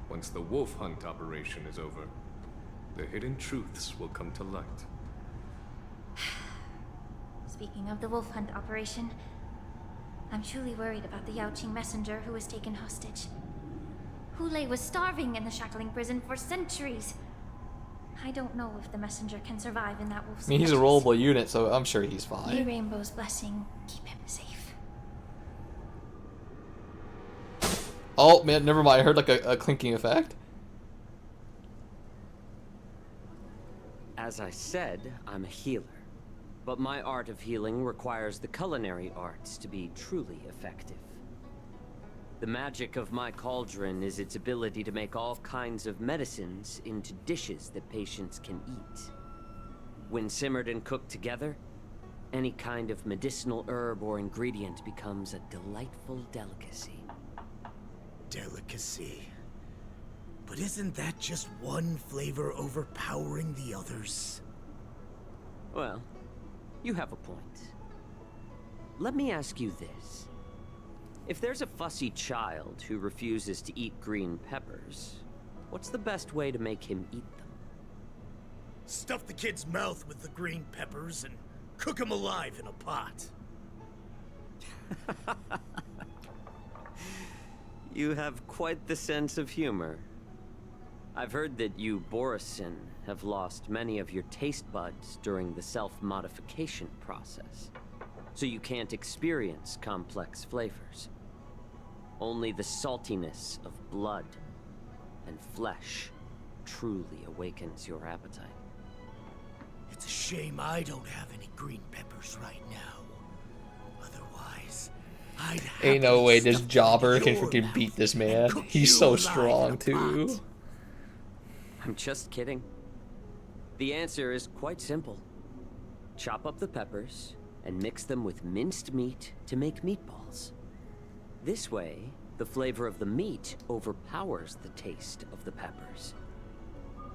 Once the wolf hunt operation is over, the hidden truths will come to light. Speaking of the wolf hunt operation, I'm truly worried about the Yanqing messenger who was taken hostage. Hule was starving in the shackling prison for centuries. I don't know if the messenger can survive in that wolf's I mean, he's a rollable unit, so I'm sure he's May fine. Rainbow's blessing keep him safe. Oh, man, never mind. I heard like a clinking effect. As I said, I'm a healer. But my art of healing requires the culinary arts to be truly effective. The magic of my cauldron is its ability to make all kinds of medicines into dishes that patients can eat. When simmered and cooked together, any kind of medicinal herb or ingredient becomes a delightful delicacy. Delicacy. But isn't that just one flavor overpowering the others? Well, you have a point. Let me ask you this. If there's a fussy child who refuses to eat green peppers, what's the best way to make him eat them? Stuff the kid's mouth with the green peppers and cook him alive in a pot. You have quite the sense of humor. I've heard that you, Borisin, have lost many of your taste buds during the self-modification process, so you can't experience complex flavors. Only the saltiness of blood and flesh truly awakens your appetite. It's a shame I don't have any green peppers right now. Otherwise, I'd Ain't no way this stuff jobber them in can your freaking mouth beat this and man. cook He's you so alive in strong a too. pot. I'm just kidding. The answer is quite simple. Chop up the peppers and mix them with minced meat to make meatballs. This way, the flavor of the meat overpowers the taste of the peppers.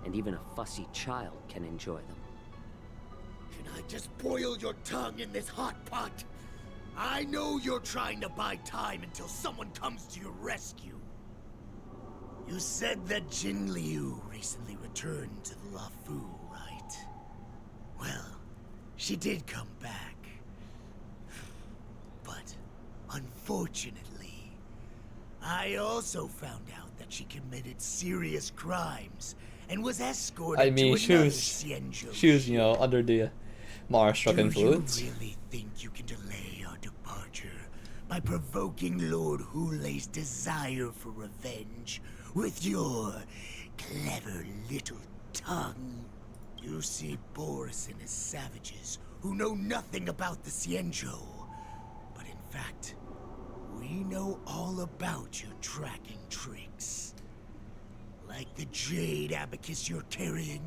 And even a fussy child can enjoy them. Can I just boil your tongue in this hot pot? I know you're trying to buy time until someone comes to your rescue. You said that Jin Liu recently returned to the Lafu, right? Well, she did come back. But, unfortunately, I also found out that she committed serious crimes and was escorted I mean, to she another was, Xianzhou. you know, under the Mara-struck influence. Do you really think you can delay our departure by provoking Lord Hule's desire for revenge with your clever little tongue? You see Borisin as savages who know nothing about the Xianzhou. But in fact, we know all about your tracking tricks. Like the jade abacus you're carrying,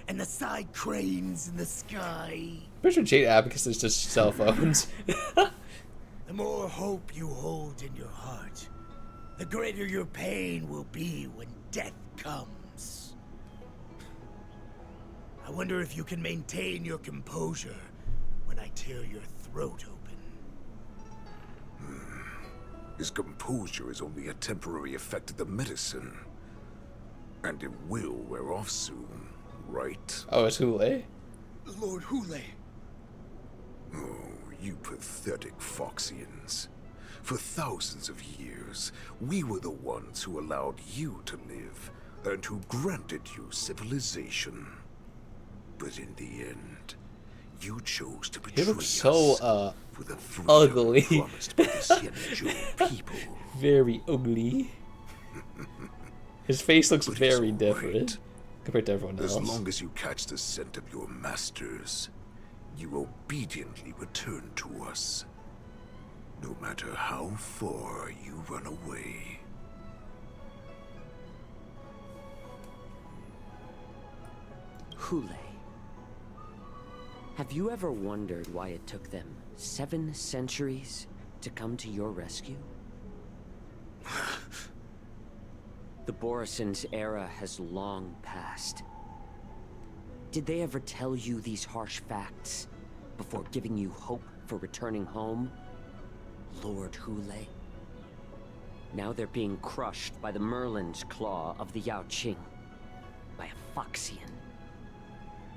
and the side cranes in the sky. Pretty sure Jade Abacus is just cell phones. The more hope you hold in your heart, the greater your pain will be when death comes. I wonder if you can maintain your composure when I tear your throat open. His composure is only a temporary effect of the medicine. And it will wear off soon, right? Oh, it's Hule? Lord Hule. Oh, You pathetic Foxians. For thousands of years, we were the ones who allowed you to live, and who granted you civilization. But in the end, you chose to betray He looks so, us for the freedom ugly. promised by the Xianzhou people. Very ugly. His face looks very different compared to everyone else. As long as you catch the scent of your masters, you obediently return to us. No matter how far you run away. Hule. Have you ever wondered why it took them 7 centuries to come to your rescue? The Borison's era has long passed. Did they ever tell you these harsh facts before giving you hope for returning home, Lord Hule? Now they're being crushed by the Merlin's claw of the Yanqing, by a Foxian.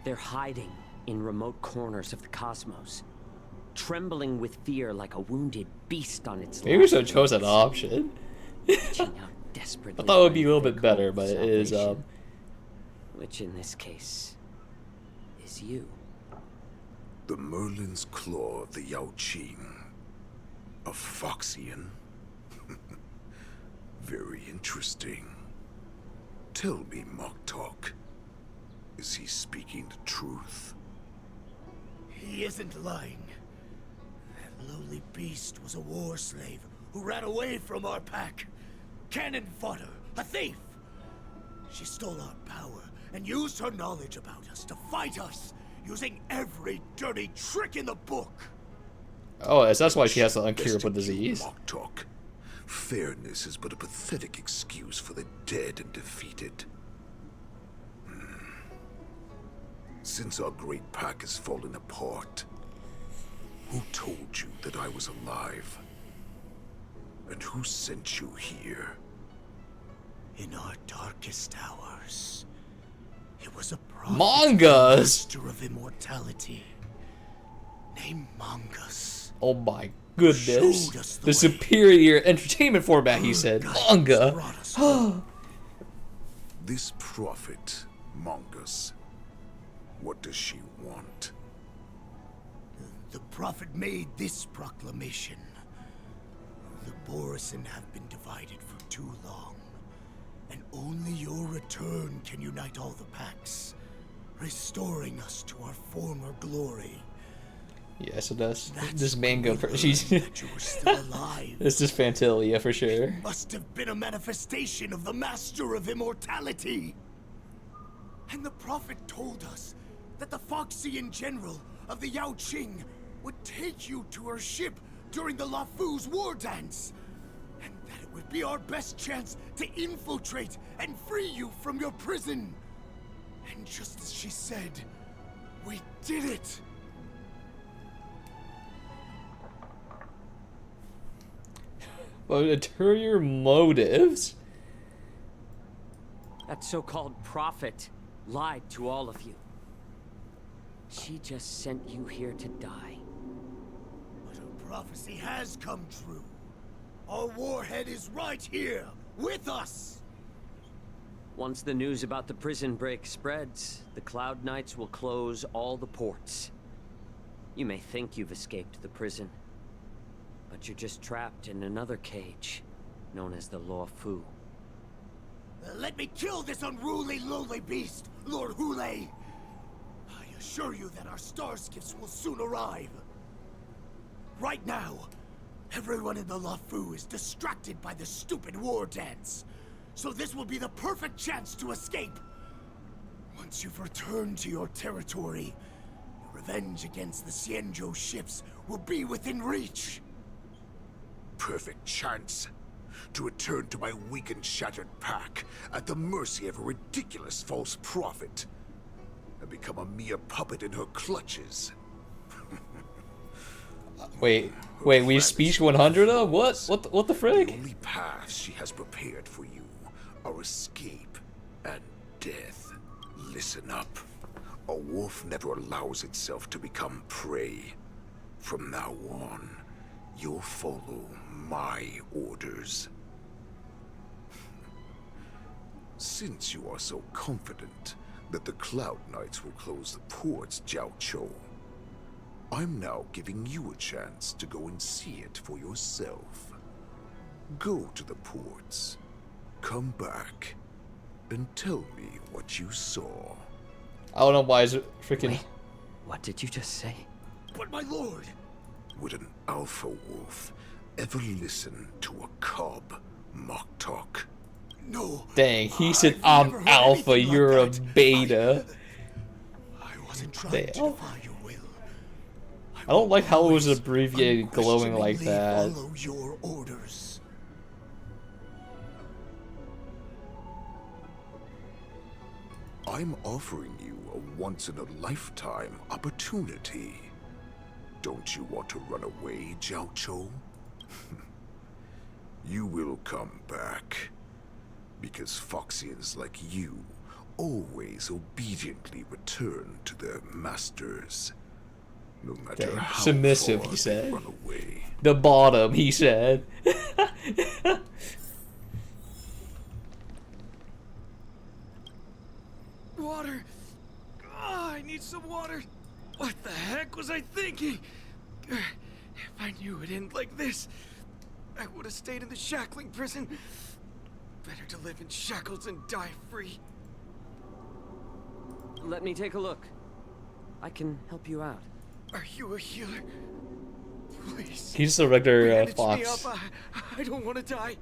They're hiding in remote corners of the cosmos, trembling with fear like a wounded beast on its Maybe we should have chose that option. reaching out desperately. I thought it would be a little bit better, but it is, which in this case is you. The Merlin's claw of the Yanqing. A Foxian? Very interesting. Tell me, Moktok, is he speaking the truth? He isn't lying. That lowly beast was a war slave who ran away from our pack. Cannon fodder, a thief. She stole our power and used her knowledge about us to fight us, using every dirty trick in the book. Oh, that's why she has an uncurable disease. Moktok. Fairness is but a pathetic excuse for the dead and defeated. Since our great pack has fallen apart, who told you that I was alive? And who sent you here? In our darkest hours, it was a prophet, Mangas! master of immortality, named Mangas. Oh my goodness. Showed us The superior entertainment format, he said. Manga. This prophet, Mangas, what does she want? The prophet made this proclamation. The Borison have been divided for too long, and only your return can unite all the packs, restoring us to our former glory. Yeah, so that's this manga. She's that you were still alive. This is Fantilia for sure. It must have been a manifestation of the Master of Immortality. And the prophet told us that the Foxian general of the Yanqing would take you to her ship during the Lafu's war dance, and that it would be our best chance to infiltrate and free you from your prison. And just as she said, we did it. But ulterior motives? That so-called prophet lied to all of you. She just sent you here to die. But her prophecy has come true. Our warhead is right here, with us! Once the news about the prison break spreads, the Cloud Knights will close all the ports. You may think you've escaped the prison, but you're just trapped in another cage, known as the Lafu. Let me kill this unruly, lowly beast, Lord Hule! I assure you that our star skiffs will soon arrive. Right now, everyone in the Lafu is distracted by the stupid war dance, so this will be the perfect chance to escape. Once you've returned to your territory, your revenge against the Xianzhou ships will be within reach. Perfect chance to return to my weak and shattered pack at the mercy of a ridiculous false prophet and become a mere puppet in her clutches. Wait, we speech 100 of? What the frick? The only paths she has prepared for you are escape and death. Listen up. A wolf never allows itself to become prey. From now on, you'll follow my orders. Since you are so confident that the Cloud Knights will close the ports, Jiao, I'm now giving you a chance to go and see it for yourself. Go to the ports, come back, and tell me what you saw. I don't know why is it freaking... Wait, what did you just say? But my lord! Would an alpha wolf ever listen to a cub mock talk? No. Dang, he said I'm alpha, you're a beta. I wasn't trying to defy your will. I don't like how it was abbreviated glowing like that. Follow your orders. I'm offering you a once-in-a-lifetime opportunity. Don't you want to run away, Jiao? You will come back. Because Foxians like you always obediently return to their masters. No matter Dang, how submissive, far he said. they run away. The bottom, he said. Water! Oh, I need some water! What the heck was I thinking? If I knew it'd end like this, I would have stayed in the shackling prison. Better to live in shackles and die free. Let me take a look. I can help you out. Are you a healer? Please. He's just a regular bandage fox. me up. I don't want to die.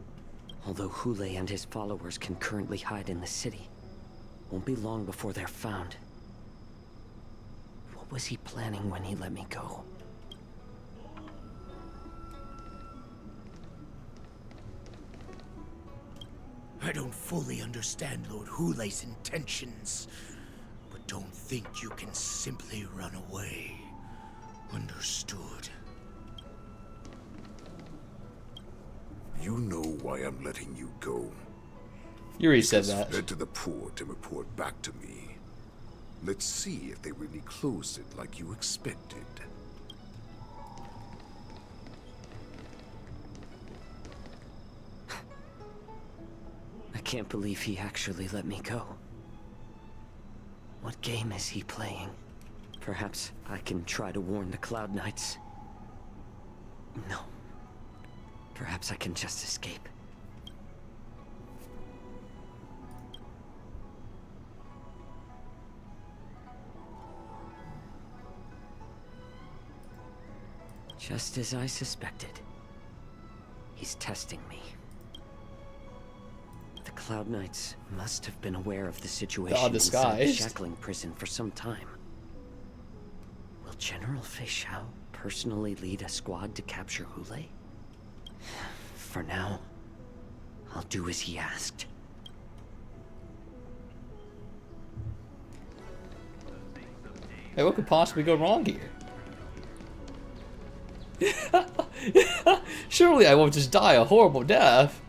Although Hule and his followers can currently hide in the city, won't be long before they're found. What was he planning when he let me go? I don't fully understand Lord Hule's intentions, but don't think you can simply run away. Understood. You know why I'm letting you go. You already said Just that. head to the port and report back to me. Let's see if they really closed it like you expected. I can't believe he actually let me go. What game is he playing? Perhaps I can try to warn the Cloud Knights. No. Perhaps I can just escape. Just as I suspected. He's testing me. The Cloud Knights must have been aware of the situation inside the shackling prison for some time. Will General Fei Xiao personally lead a squad to capture Hule? For now, I'll do as he asked. Hey, what could possibly go wrong here? Surely I won't just die a horrible death.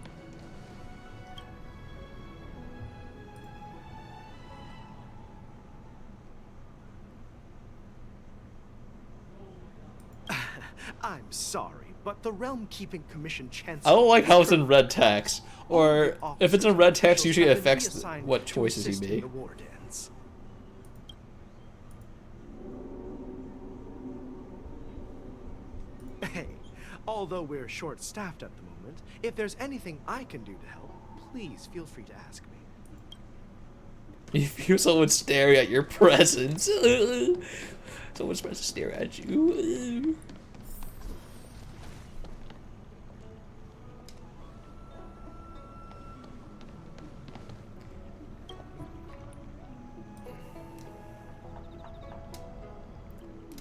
I'm sorry, but the Realm Keeping Commission Chancellor... I don't like how it's in red text. Or, if it's in red text, usually it affects what choices he made. Hey, although we're short-staffed at the moment, if there's anything I can do to help, please feel free to ask me. You feel someone staring at your presence. Someone's supposed to stare at you.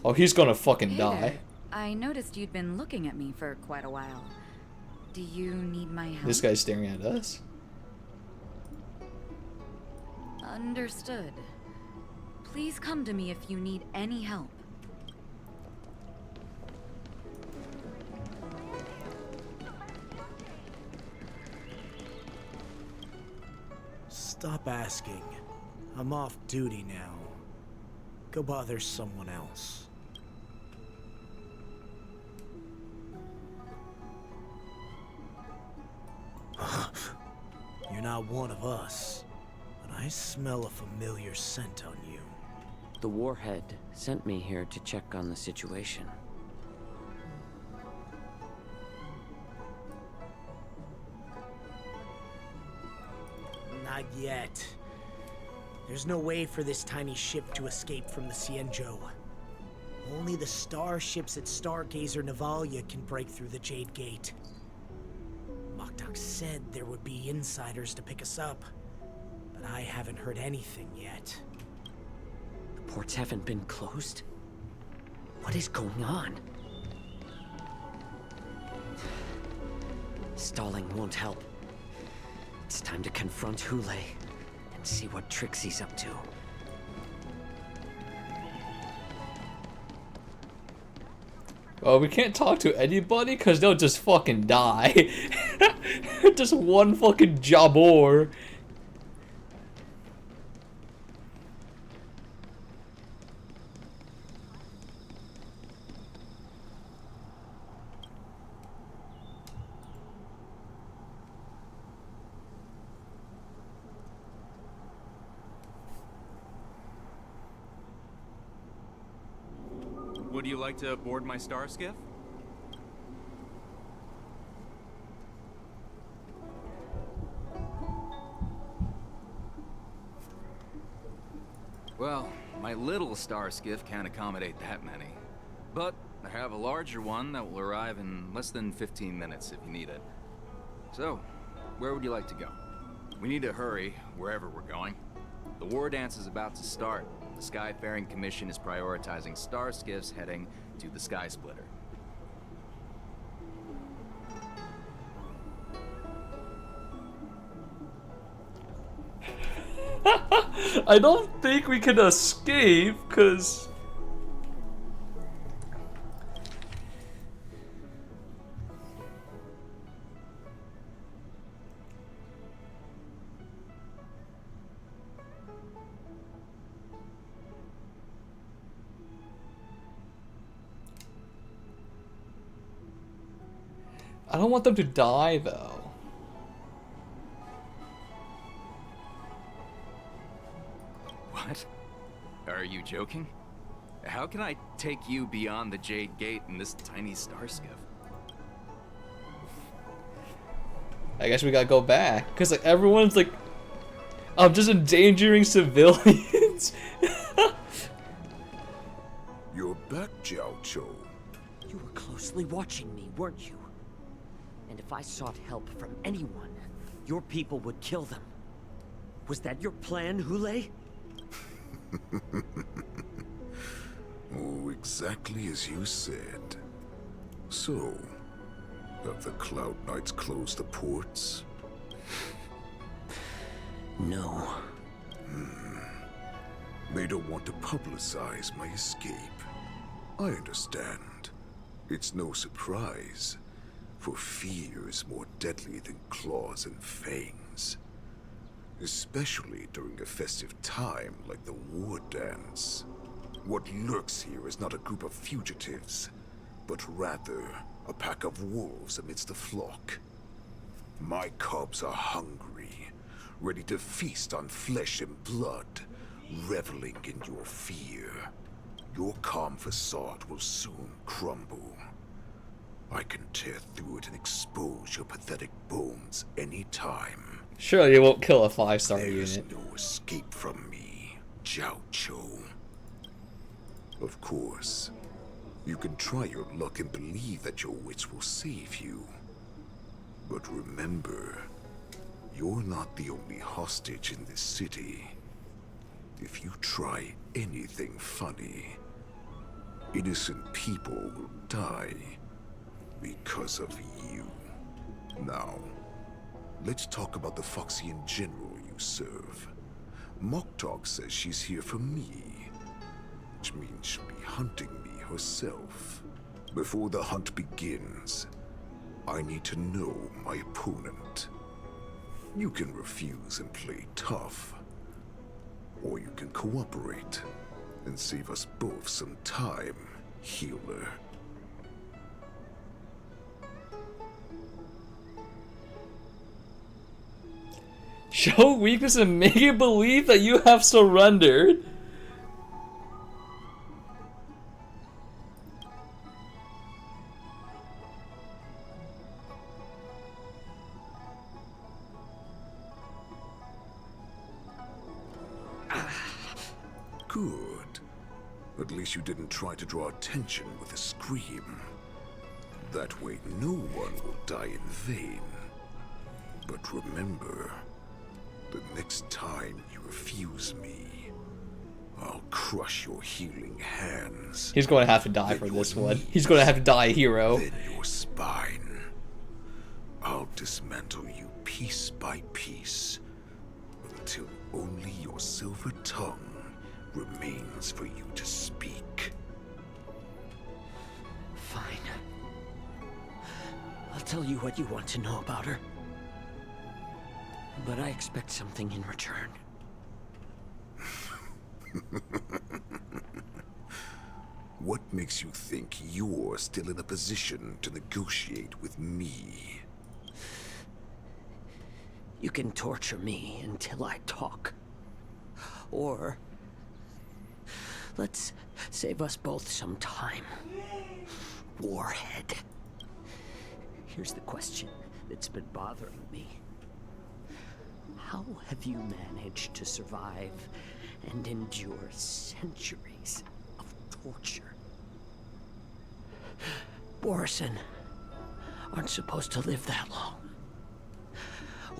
Oh, he's gonna fucking die. There. I noticed you'd been looking at me for quite a while. Do you need my help? This guy's staring at us. Understood. Please come to me if you need any help. Stop asking. I'm off duty now. Go bother someone else. You're not one of us, but I smell a familiar scent on you. The Warhead sent me here to check on the situation. Not yet. There's no way for this tiny ship to escape from the Xianzhou. Only the starships at Stargazer Navalia can break through the Jade Gate. Moktok said there would be insiders to pick us up, but I haven't heard anything yet. The ports haven't been closed? What is going on? Stalling won't help. It's time to confront Hule and see what tricks he's up to. Well, we can't talk to anybody because they'll just fucking die. Just one fucking jabor. Would you like to board my star skiff? Well, my little star skiff can't accommodate that many. But I have a larger one that will arrive in less than 15 minutes if you need it. So, where would you like to go? We need to hurry wherever we're going. The war dance is about to start. The Skyfaring Commission is prioritizing star skiffs heading to the Sky Splitter. I don't think we can escape, cause I don't want them to die though. What? Are you joking? How can I take you beyond the Jade Gate in this tiny star skiff? I guess we gotta go back, cause like everyone's like, I'm just endangering civilians. You're back, Jiao Chou. You were closely watching me, weren't you? And if I sought help from anyone, your people would kill them. Was that your plan, Hule? Oh, exactly as you said. So, have the Cloud Knights closed the ports? No. They don't want to publicize my escape. I understand. It's no surprise, for fear is more deadly than claws and fangs. Especially during a festive time like the war dance. What lurks here is not a group of fugitives, but rather a pack of wolves amidst the flock. My cubs are hungry, ready to feast on flesh and blood, reveling in your fear. Your calm facade will soon crumble. I can tear through it and expose your pathetic bones anytime. Surely you won't kill a 5-star unit. There's no escape from me, Jiao Chou. Of course, you can try your luck and believe that your wits will save you. But remember, you're not the only hostage in this city. If you try anything funny, innocent people will die because of you. Now, let's talk about the Foxian general you serve. Moktok says she's here for me, which means she'll be hunting me herself. Before the hunt begins, I need to know my opponent. You can refuse and play tough, or you can cooperate and save us both some time, healer. Show weakness and make it believe that you have surrendered. Good. At least you didn't try to draw attention with a scream. That way no one will die in vain. But remember, the next time you refuse me, I'll crush your healing hands. He's going to have to die for this one. He's going to have to die a hero. Then your spine. I'll dismantle you piece by piece until only your silver tongue remains for you to speak. Fine. I'll tell you what you want to know about her. But I expect something in return. What makes you think you're still in a position to negotiate with me? You can torture me until I talk. Or let's save us both some time. Warhead. Here's the question that's been bothering me. How have you managed to survive and endure centuries of torture? Borison aren't supposed to live that long.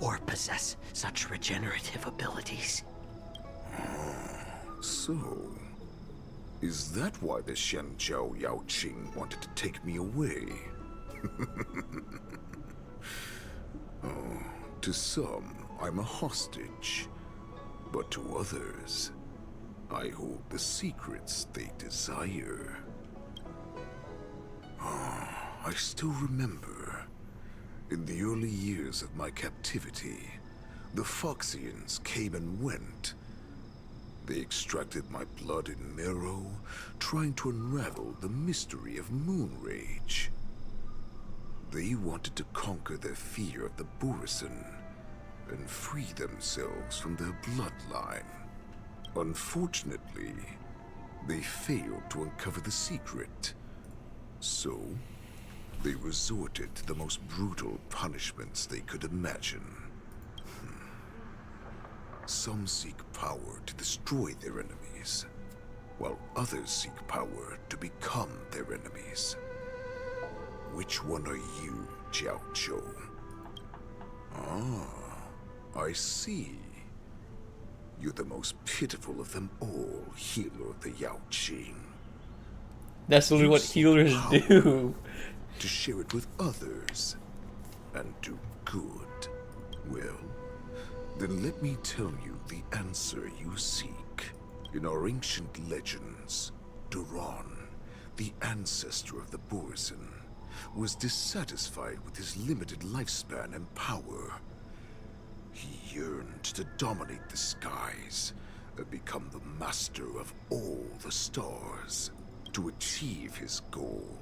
Or possess such regenerative abilities. So, is that why the Shenjiao Yanqing wanted to take me away? Oh, to some, I'm a hostage. But to others, I hold the secrets they desire. I still remember, in the early years of my captivity, the Foxians came and went. They extracted my blood and marrow, trying to unravel the mystery of moon rage. They wanted to conquer their fear of the Borison and free themselves from their bloodline. Unfortunately, they failed to uncover the secret. So, they resorted to the most brutal punishments they could imagine. Some seek power to destroy their enemies, while others seek power to become their enemies. Which one are you, Jiao Zhou? Ah, I see. You're the most pitiful of them all, healer of the Yanqing. That's literally what healers do. To share it with others and do good. Well, then let me tell you the answer you seek. In our ancient legends, Duran, the ancestor of the Borison, was dissatisfied with his limited lifespan and power. He yearned to dominate the skies and become the master of all the stars. To achieve his goal,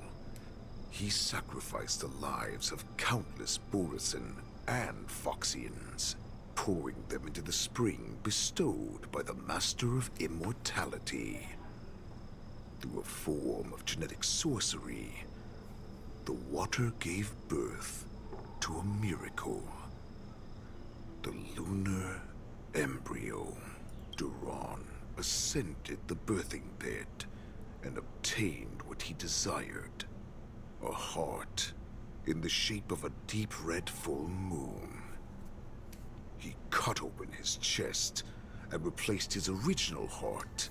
he sacrificed the lives of countless Borison and Foxians, pouring them into the spring bestowed by the Master of Immortality. Through a form of genetic sorcery, the water gave birth to a miracle. The lunar embryo. Duran ascended the birthing bed and obtained what he desired. A heart in the shape of a deep red full moon. He cut open his chest and replaced his original heart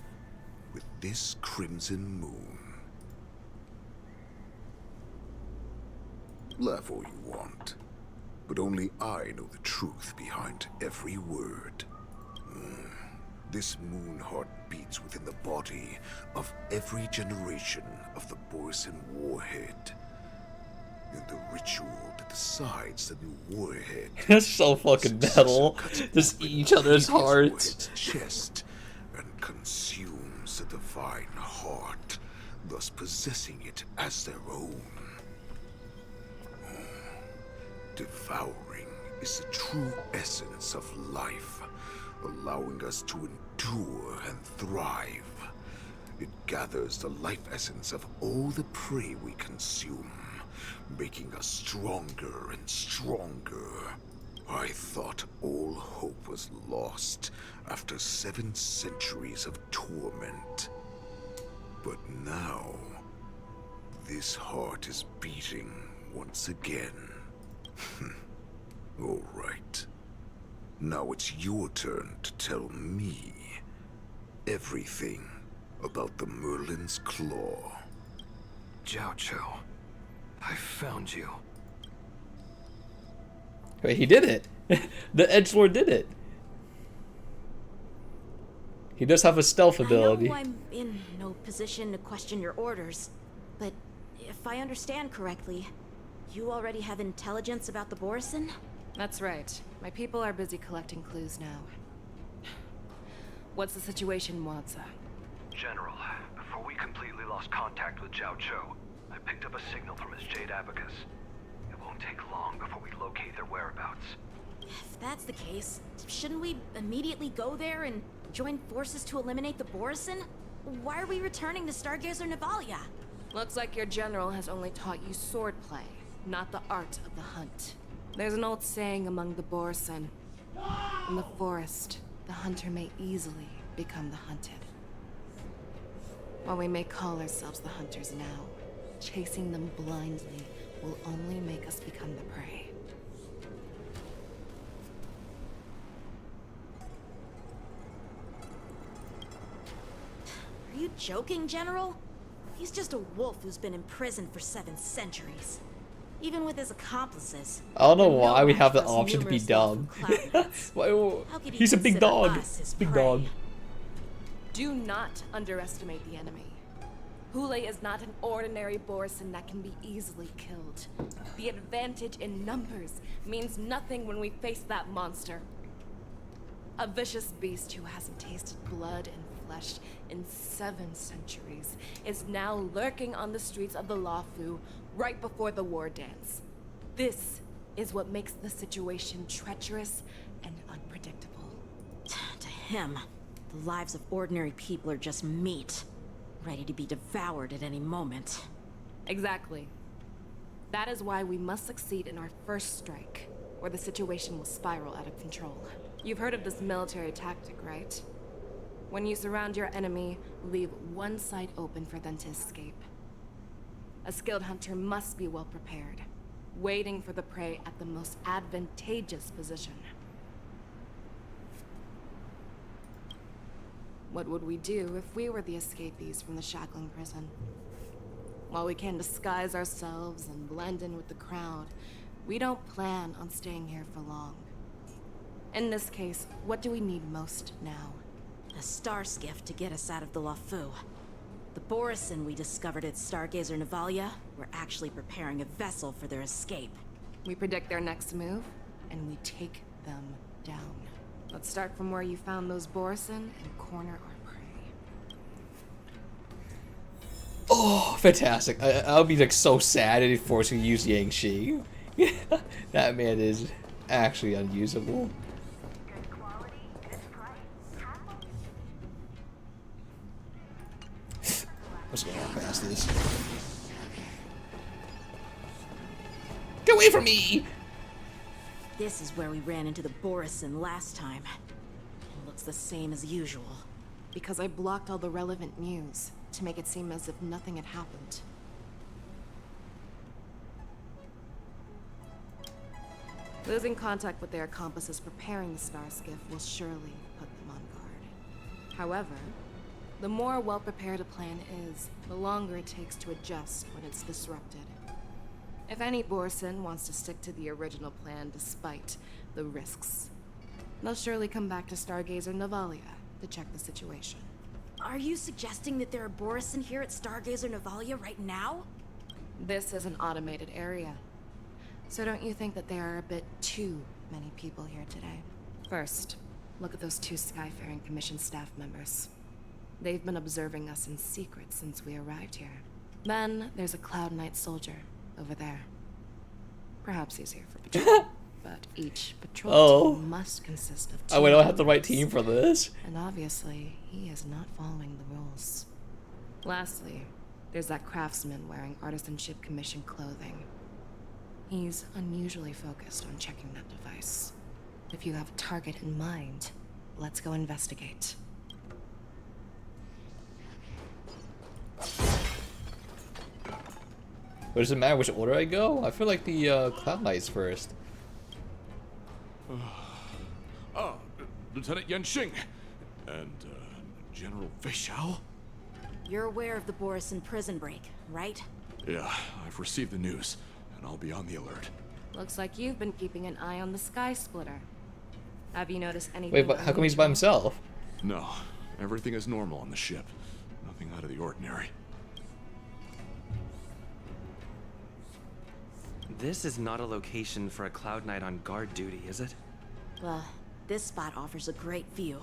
with this crimson moon. Laugh all you want, but only I know the truth behind every word. This moon heart beats within the body of every generation of the Borison warhead. In the ritual that decides the new warhead. That's so fucking metal. Just eat each other's hearts. Chest and consumes the divine heart, thus possessing it as their own. Devouring is the true essence of life, allowing us to endure and thrive. It gathers the life essence of all the prey we consume, making us stronger and stronger. I thought all hope was lost after 7 centuries of torment. But now, this heart is beating once again. All right. Now it's your turn to tell me everything about the Merlin's Claw. Jiao Chou, I found you. Wait, he did it. The edgelord did it. He does have a stealth ability. I know I'm in no position to question your orders, but if I understand correctly, you already have intelligence about the Borison? That's right. My people are busy collecting clues now. What's the situation, Wadza? General, before we completely lost contact with Jiao Chou, I picked up a signal from his Jade Abacus. It won't take long before we locate their whereabouts. If that's the case, shouldn't we immediately go there and join forces to eliminate the Borison? Why are we returning to Stargazer Navalia? Looks like your general has only taught you swordplay, not the art of the hunt. There's an old saying among the Borison. In the forest, the hunter may easily become the hunted. While we may call ourselves the hunters now, chasing them blindly will only make us become the prey. Are you joking, General? He's just a wolf who's been imprisoned for 7 centuries. Even with his accomplices. I don't know why we have the option to be dumb. He's a big dog. Big dog. Do not underestimate the enemy. Hule is not an ordinary Borison that can be easily killed. The advantage in numbers means nothing when we face that monster. A vicious beast who hasn't tasted blood and flesh in 7 centuries is now lurking on the streets of the Luofu right before the war dance. This is what makes the situation treacherous and unpredictable. To him, the lives of ordinary people are just meat, ready to be devoured at any moment. Exactly. That is why we must succeed in our first strike, or the situation will spiral out of control. You've heard of this military tactic, right? When you surround your enemy, leave one side open for them to escape. A skilled hunter must be well prepared, waiting for the prey at the most advantageous position. What would we do if we were the escapees from the shackling prison? While we can disguise ourselves and blend in with the crowd, we don't plan on staying here for long. In this case, what do we need most now? A star skiff to get us out of the Luofu. The Borison we discovered at Stargazer Navalia were actually preparing a vessel for their escape. We predict their next move, and we take them down. Let's start from where you found those Borison and corner our prey. Oh, fantastic. I'll be like so sad if forcing to use Yanqing. That man is actually unusable. Let's go past this. Get away from me! This is where we ran into the Borison last time. It looks the same as usual. Because I blocked all the relevant news to make it seem as if nothing had happened. Losing contact with their accomplices preparing the star skiff will surely put them on guard. However, the more well-prepared a plan is, the longer it takes to adjust when it's disrupted. If any Borison wants to stick to the original plan despite the risks, they'll surely come back to Stargazer Navalia to check the situation. Are you suggesting that there are Borison here at Stargazer Navalia right now? This is an automated area. So don't you think that there are a bit too many people here today? First, look at those 2 Skyfaring Commission staff members. They've been observing us in secret since we arrived here. Then there's a Cloud Knight soldier over there. Perhaps he's here for patrol. but each patrol Oh. team must consist of 2 Oh, we don't have the right members. team for this. And obviously, he is not following the rules. Lastly, there's that craftsman wearing Artisanship Commission clothing. He's unusually focused on checking that device. If you have a target in mind, let's go investigate. But does it matter which order I go? I feel like the Cloud Knights first. Lieutenant Yanqing and General Fei Xiao? You're aware of the Borison prison break, right? Yeah, I've received the news, and I'll be on the alert. Looks like you've been keeping an eye on the Sky Splitter. Have you noticed anything? Wait, but how come he's by himself? No, everything is normal on the ship. Nothing out of the ordinary. This is not a location for a Cloud Knight on guard duty, is it? Well, this spot offers a great view.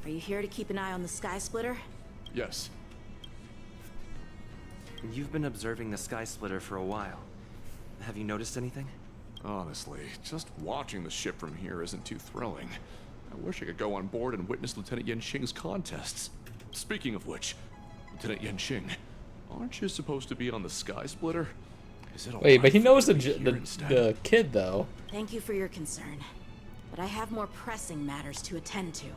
Are you here to keep an eye on the Sky Splitter? Yes. You've been observing the Sky Splitter for a while. Have you noticed anything? Honestly, just watching the ship from here isn't too thrilling. I wish I could go on board and witness Lieutenant Yanqing's contests. Speaking of which, Lieutenant Yanqing, aren't you supposed to be on the Sky Splitter? Is it Wait, but he knows instead? the kid though. Thank you for your concern, but I have more pressing matters to attend to.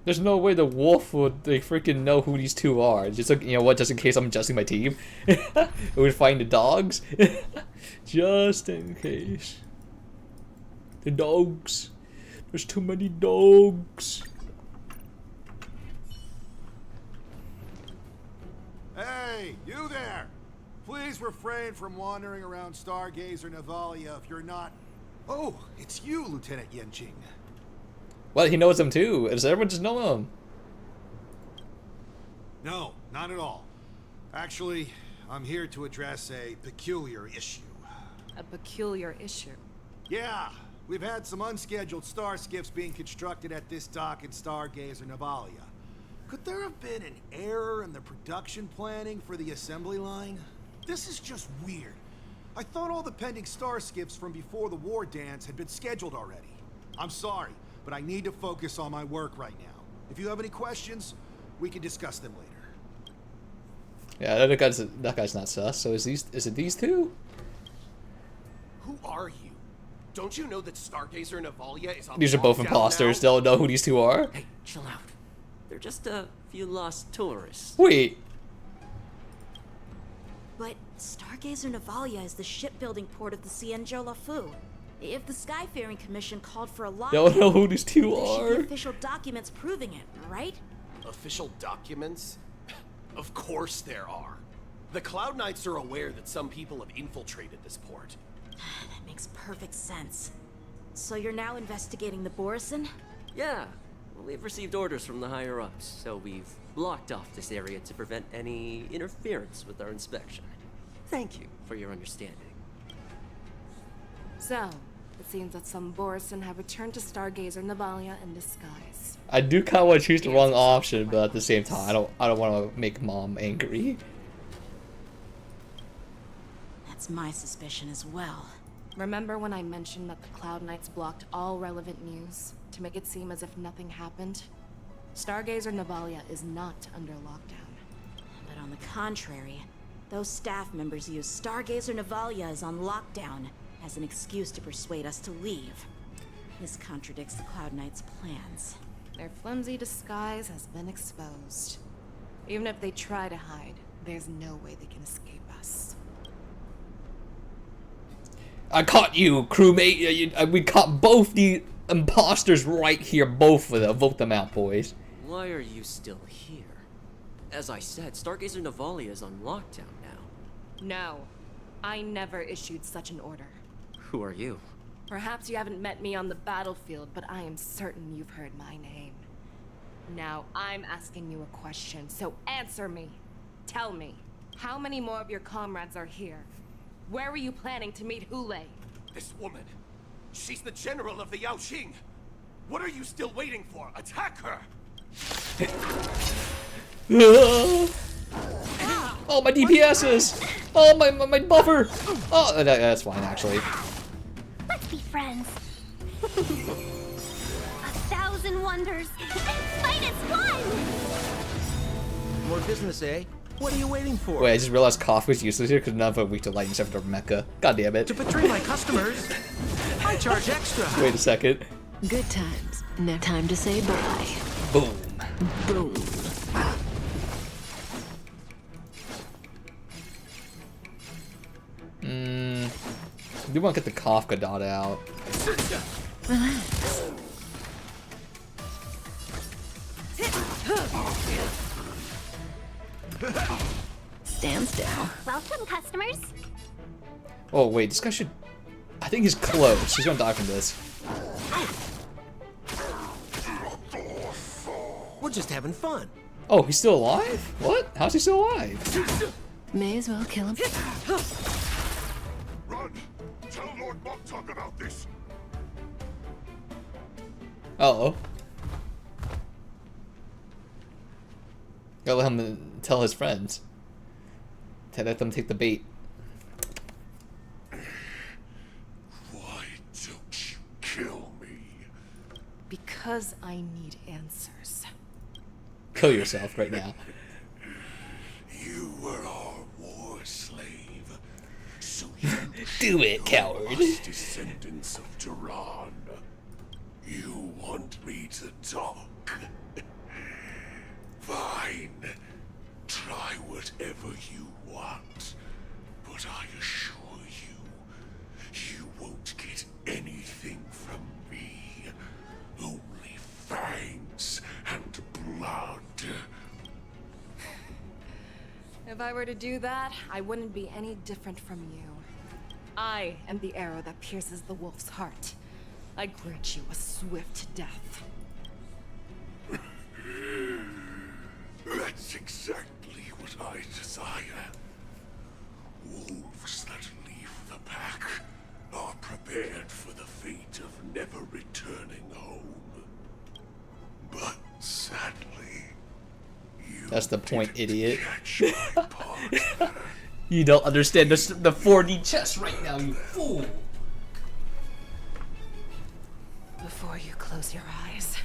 There's no way the wolf would freaking know who these two are. Just like, you know what? Just in case I'm adjusting my team, it would find the dogs. Just in case. The dogs. There's too many dogs. Hey, you there! Please refrain from wandering around Stargazer Navalia if you're not... Oh, it's you, Lieutenant Yanqing. Well, he knows them too. Does everyone just know him? No, not at all. Actually, I'm here to address a peculiar issue. A peculiar issue? Yeah, we've had some unscheduled star skiffs being constructed at this dock in Stargazer Navalia. Could there have been an error in the production planning for the assembly line? This is just weird. I thought all the pending star skiffs from before the war dance had been scheduled already. I'm sorry, but I need to focus on my work right now. If you have any questions, we can discuss them later. Yeah, that guy's not sus. So is it these two? Who are you? Don't you know that Stargazer Navalia is on These are both lockdown imposters. now? Don't know who these two are. Hey, chill out. They're just a few lost tourists. Wait. But Stargazer Navalia is the shipbuilding port of the Cienjo Lafu. If the Skyfaring Commission called for a lockdown, Don't know who these two there should are. be official documents proving it, right? Official documents? Of course there are. The Cloud Knights are aware that some people have infiltrated this port. That makes perfect sense. So you're now investigating the Borison? Yeah, we've received orders from the higher-ups, so we've blocked off this area to prevent any interference with our inspection. Thank you for your understanding. So, it seems that some Borison have returned to Stargazer Navalia in disguise. I do kind of want to choose the wrong option, but at the same time, I don't want to make Mom angry. That's my suspicion as well. Remember when I mentioned that the Cloud Knights blocked all relevant news to make it seem as if nothing happened? Stargazer Navalia is not under lockdown. But on the contrary, those staff members use Stargazer Navalia is on lockdown as an excuse to persuade us to leave. This contradicts the Cloud Knights' plans. Their flimsy disguise has been exposed. Even if they try to hide, there's no way they can escape us. I caught you, crewmate. We caught both the imposters right here. Both of them. Vote them out, boys. Why are you still here? As I said, Stargazer Navalia is on lockdown now. No, I never issued such an order. Who are you? Perhaps you haven't met me on the battlefield, but I am certain you've heard my name. Now, I'm asking you a question, so answer me. Tell me, how many more of your comrades are here? Where were you planning to meet Hule? This woman, she's the general of the Yanqing. What are you still waiting for? Attack her! Oh, my DPSs! Oh, my buffer! Oh, that's fine, actually. Let's be friends. 1,000 wonders. Fight as one! More business, eh? What are you waiting for? Wait, I just realized cough was useless here because none of them are weak to lightning except for Mecha. God damn it. To betray my customers, I charge extra. Wait a second. Good times. Now time to say bye. Boom. Boom. I do want to get the Kafka dot out. Relax. Stand still. Welcome, customers. Oh, wait, this guy should... I think he's close. He's gonna die from this. We're just having fun. Oh, he's still alive? What? How's he still alive? May as well kill him. Run! Tell Lord Moktok about this! Uh-oh. Gotta let him tell his friends. To let them take the bait. Why don't you kill me? Because I need answers. Kill yourself right now. You were our war slave. So you Do it, coward. us descendants of Duran. You want me to talk? Fine. Try whatever you want. But I assure you, you won't get anything from me. Only fangs and blood. If I were to do that, I wouldn't be any different from you. I am the arrow that pierces the wolf's heart. I grant you a swift death. That's exactly what I desire. Wolves that leave the pack are prepared for the fate of never returning home. But sadly, That's the point, idiot. catch my part. You don't understand the 4D chess right now, you fool. Before you close your eyes,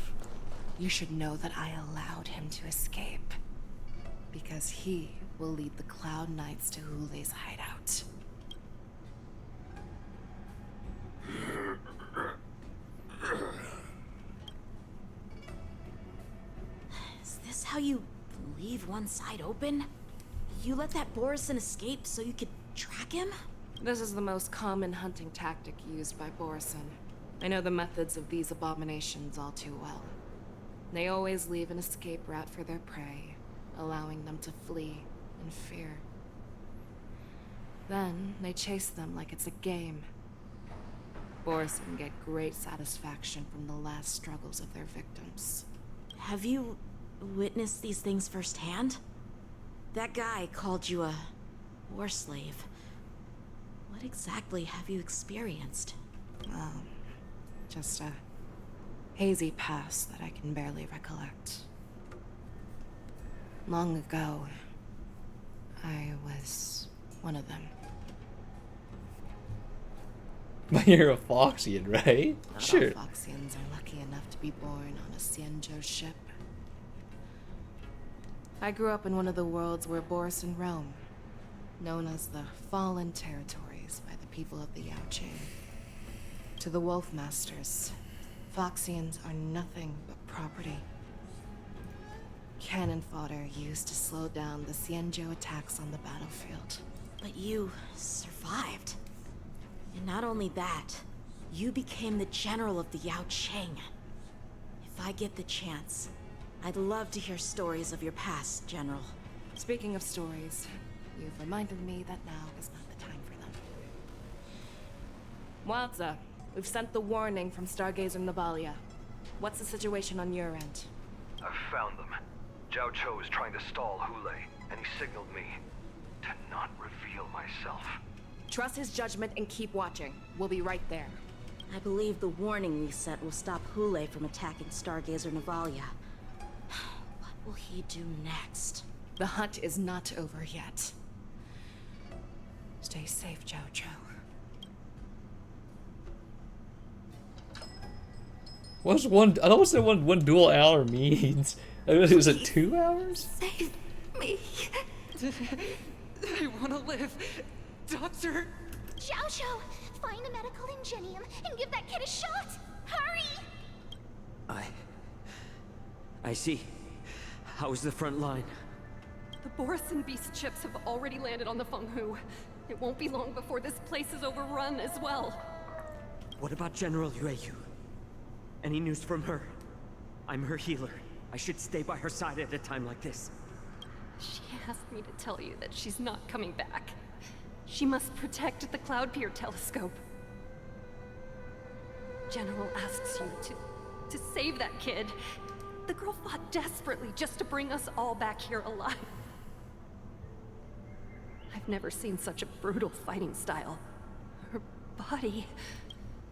you should know that I allowed him to escape. Because he will lead the Cloud Knights to Hule's hideout. Is this how you leave one side open? You let that Borison escape so you could track him? This is the most common hunting tactic used by Borison. I know the methods of these abominations all too well. They always leave an escape route for their prey, allowing them to flee in fear. Then, they chase them like it's a game. Borison get great satisfaction from the last struggles of their victims. Have you witnessed these things firsthand? That guy called you a war slave. What exactly have you experienced? Just a hazy past that I can barely recollect. Long ago, I was one of them. But you're a Foxian, right? Not Sure. all Foxians are lucky enough to be born on a Xianzhou ship. I grew up in one of the worlds where Borison roam, known as the Fallen Territories by the people of the Yanqing. To the Wolf Masters, Foxians are nothing but property. Cannon fodder used to slow down the Xianzhou attacks on the battlefield. But you survived. And not only that, you became the general of the Yanqing. If I get the chance, I'd love to hear stories of your past, General. Speaking of stories, you've reminded me that now is not the time for them. Wadza, we've sent the warning from Stargazer Navalia. What's the situation on your end? I've found them. Zhao Cho is trying to stall Hule, and he signaled me to not reveal myself. Trust his judgment and keep watching. We'll be right there. I believe the warning we sent will stop Hule from attacking Stargazer Navalia. What will he do next? The hunt is not over yet. Stay safe, Zhao Zhou. What's one? I don't know what one dual hour means. Is it 2 hours? Save me. I want to live. Doctor! Zhao Zhou, find the medical ingenium and give that kid a shot! Hurry! I see. How is the front line? The Borisin beast chips have already landed on the Fenghu. It won't be long before this place is overrun as well. What about General Yueyu? Any news from her? I'm her healer. I should stay by her side at a time like this. She asked me to tell you that she's not coming back. She must protect the Cloud Pier telescope. General asks you to save that kid. The girl fought desperately just to bring us all back here alive. I've never seen such a brutal fighting style. Her body,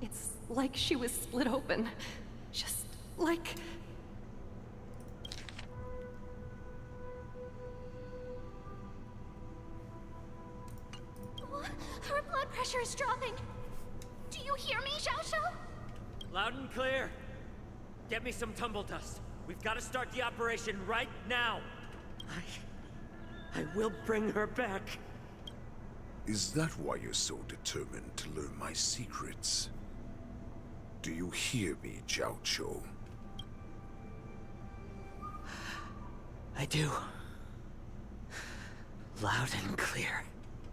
it's like she was split open. Just like... Her blood pressure is dropping. Do you hear me, Zhao Zhou? Loud and clear. Get me some tumble dust. We've got to start the operation right now. I will bring her back. Is that why you're so determined to learn my secrets? Do you hear me, Zhao Zhou? I do. Loud and clear.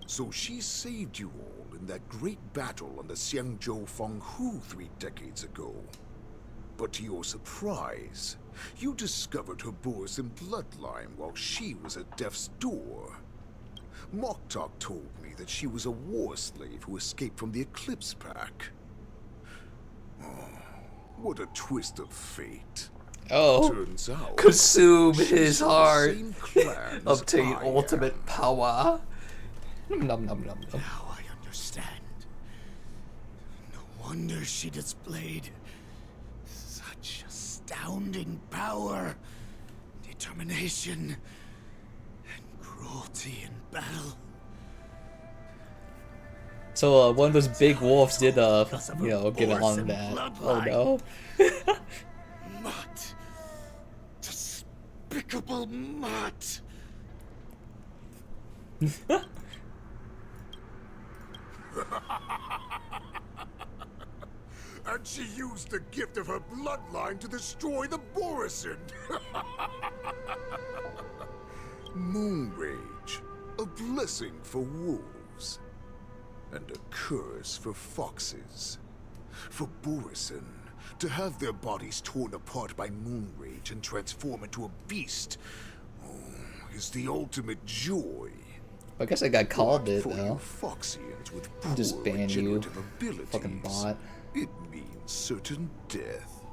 So she saved you all in that great battle on the Xiangzhou Fenghu 3 decades ago. But to your surprise, you discovered her Borisin bloodline while she was at death's door. Moktok told me that she was a war slave who escaped from the Eclipse Pack. Oh, what a twist of fate. Oh, turns out, consume his from the heart, same clan as obtain I ultimate am. power. Nom nom nom nom. Now I understand. No wonder she displayed such astounding power, determination, and cruelty in battle. So one of those big wolves did you know, get on that. Oh no. Mutt. Despicable mutt. And she used the gift of her bloodline to destroy the Borisin. Moonrage, a blessing for wolves, and a curse for foxes. For Borisin, to have their bodies torn apart by Moonrage and transform into a beast, is the ultimate joy. I guess I got called it For you though. Foxians with I'll just poor ban you, regenerative abilities, fucking bot. it means certain death.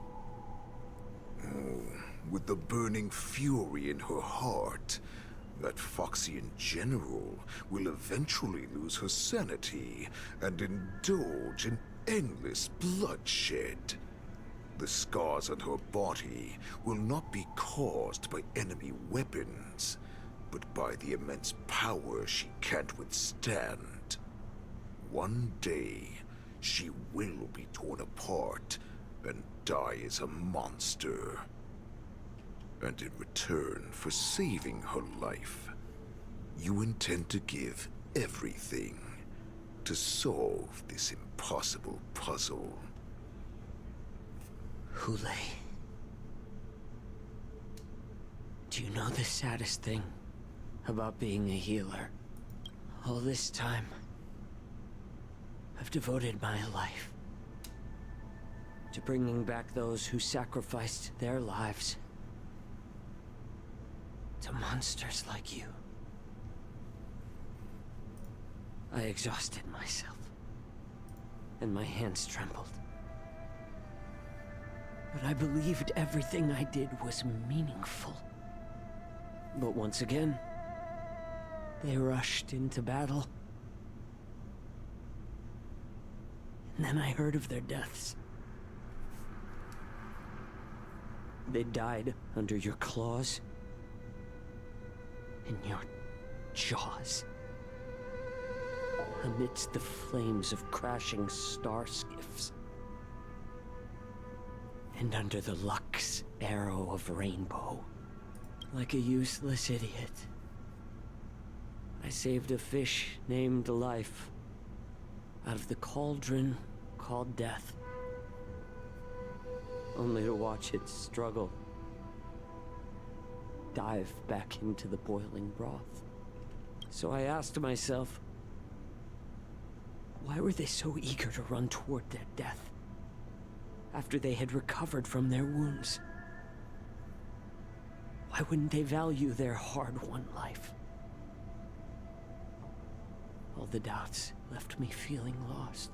Oh, with the burning fury in her heart, that Foxian general will eventually lose her sanity and indulge in endless bloodshed. The scars on her body will not be caused by enemy weapons, but by the immense power she can't withstand. One day, she will be torn apart and die as a monster. And in return for saving her life, you intend to give everything to solve this impossible puzzle. Hule. Do you know the saddest thing about being a healer? All this time, I've devoted my life to bringing back those who sacrificed their lives to monsters like you. I exhausted myself, and my hands trembled. But I believed everything I did was meaningful. But once again, they rushed into battle. And then I heard of their deaths. They died under your claws and your jaws. amidst the flames of crashing star skiffs. And under the Lux arrow of rainbow, like a useless idiot, I saved a fish named Life out of the cauldron called Death, only to watch it struggle, dive back into the boiling broth. So I asked myself, why were they so eager to run toward their death after they had recovered from their wounds? Why wouldn't they value their hard-won life? All the doubts left me feeling lost.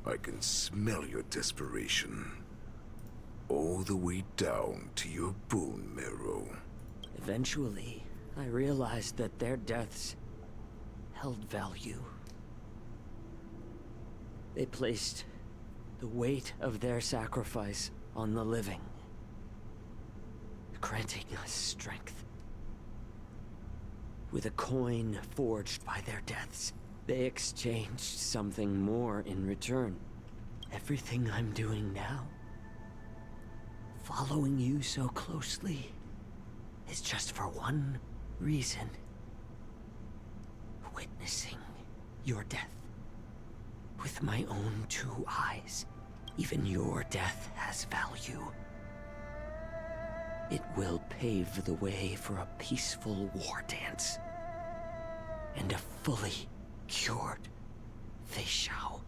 I can smell your desperation. All the way down to your bone marrow. Eventually, I realized that their deaths held value. They placed the weight of their sacrifice on the living, granting us strength. With a coin forged by their deaths, they exchanged something more in return. Everything I'm doing now, following you so closely, is just for one reason. Witnessing your death with my own two eyes. Even your death has value. It will pave the way for a peaceful war dance and a fully cured Fei Shao.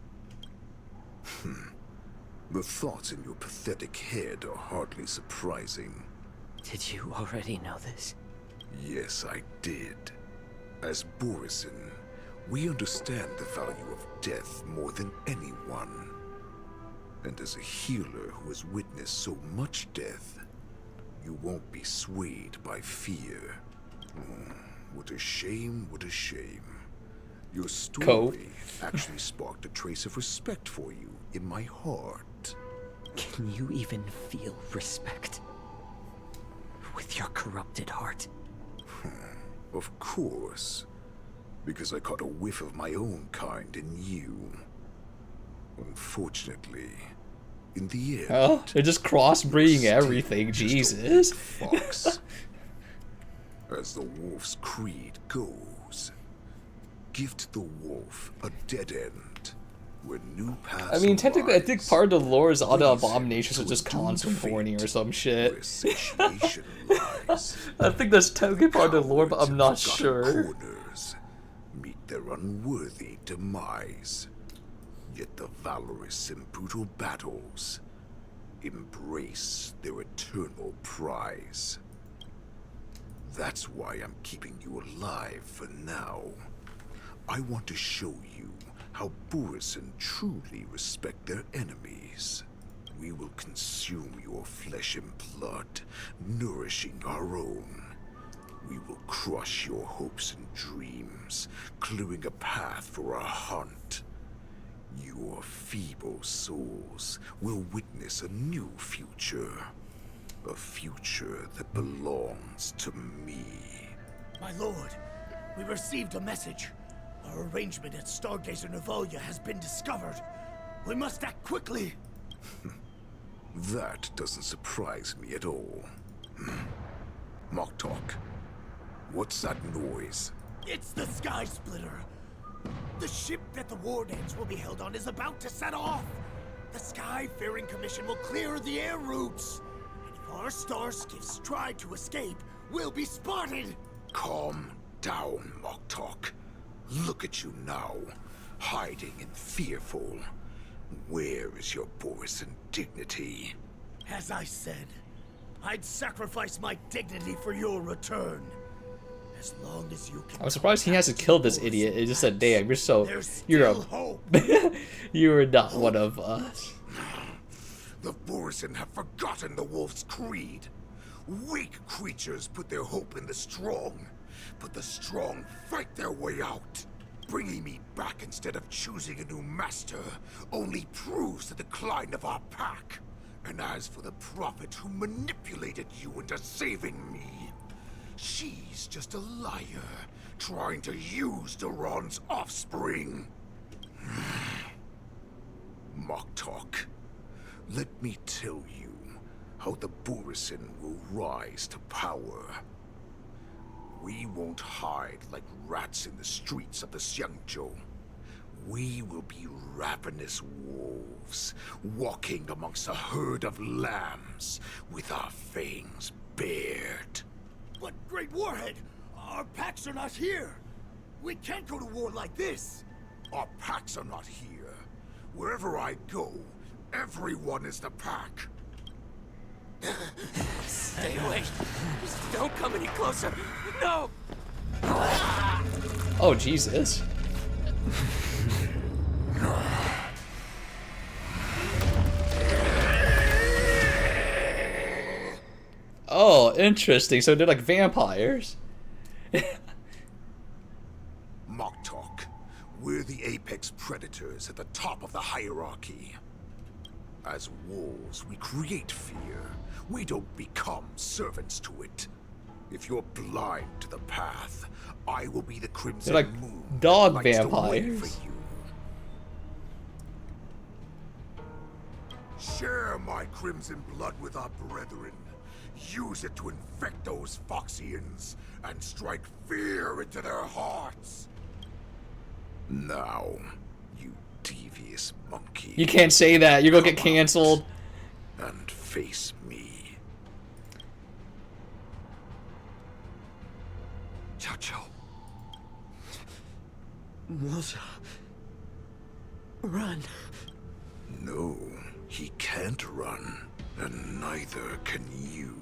The thoughts in your pathetic head are hardly surprising. Did you already know this? Yes, I did. As Borisin, we understand the value of death more than anyone. And as a healer who has witnessed so much death, you won't be swayed by fear. What a shame, what a shame. Your story actually sparked a trace of respect for you in my heart. Can you even feel respect with your corrupted heart? Of course. Because I caught a whiff of my own kind in you. Unfortunately, in the end... Oh, they're just crossbreeding everything, Jesus. Fox. As the wolf's creed goes, gift the wolf a dead end where new paths I mean, technically, I think arise. part of the lore is all the abominations are just constant horny or some shit. I think that's technically part of the lore, but I'm not sure. Corners meet their unworthy demise. Yet the valorous in brutal battles embrace their eternal prize. That's why I'm keeping you alive for now. I want to show you how Borisin truly respect their enemies. We will consume your flesh and blood, nourishing our own. We will crush your hopes and dreams, clearing a path for our hunt. Your feeble souls will witness a new future. A future that belongs to me. My lord, we received a message. Our arrangement at Stargazer Navalia has been discovered. We must act quickly. That doesn't surprise me at all. Moktok, what's that noise? It's the Sky Splitter. The ship that the war dance will be held on is about to set off. The Skyfaring Commission will clear the air routes. And if our star skiffs try to escape, we'll be spotted. Calm down, Moktok. Look at you now, hiding and fearful. Where is your Borisin dignity? As I said, I'd sacrifice my dignity for your return. As long as you can. I'm surprised he hasn't killed this idiot. It just said, "Damn, you're not one of us." The Borisin have forgotten the wolf's creed. Weak creatures put their hope in the strong, but the strong fight their way out. Bringing me back instead of choosing a new master only proves the decline of our pack. And as for the prophet who manipulated you into saving me, She's just a liar, trying to use Duran's offspring. Mock talk. Let me tell you how the Burisin will rise to power. We won't hide like rats in the streets of the Xiangzhou. We will be ravenous wolves, walking amongst a herd of lambs, with our fangs bared. But, Great Warhead, our packs are not here. We can't go to war like this. Our packs are not here. Wherever I go, everyone is the pack. Stay away. Just don't come any closer. No! Oh, Jesus. Oh, interesting. So they're like vampires. Mock talk. We're the apex predators at the top of the hierarchy. As wolves, we create fear. We don't become servants to it. If you're blind to the path, I will be the crimson They're like moon dog that lights the way for vampires. you. Share my crimson blood with our brethren. Use it to infect those Foxians and strike fear into their hearts. Now, you devious monkey. You can't say that. You're gonna get canceled. And face me. Xiao Zhou. Moza. Run. No, he can't run, and neither can you.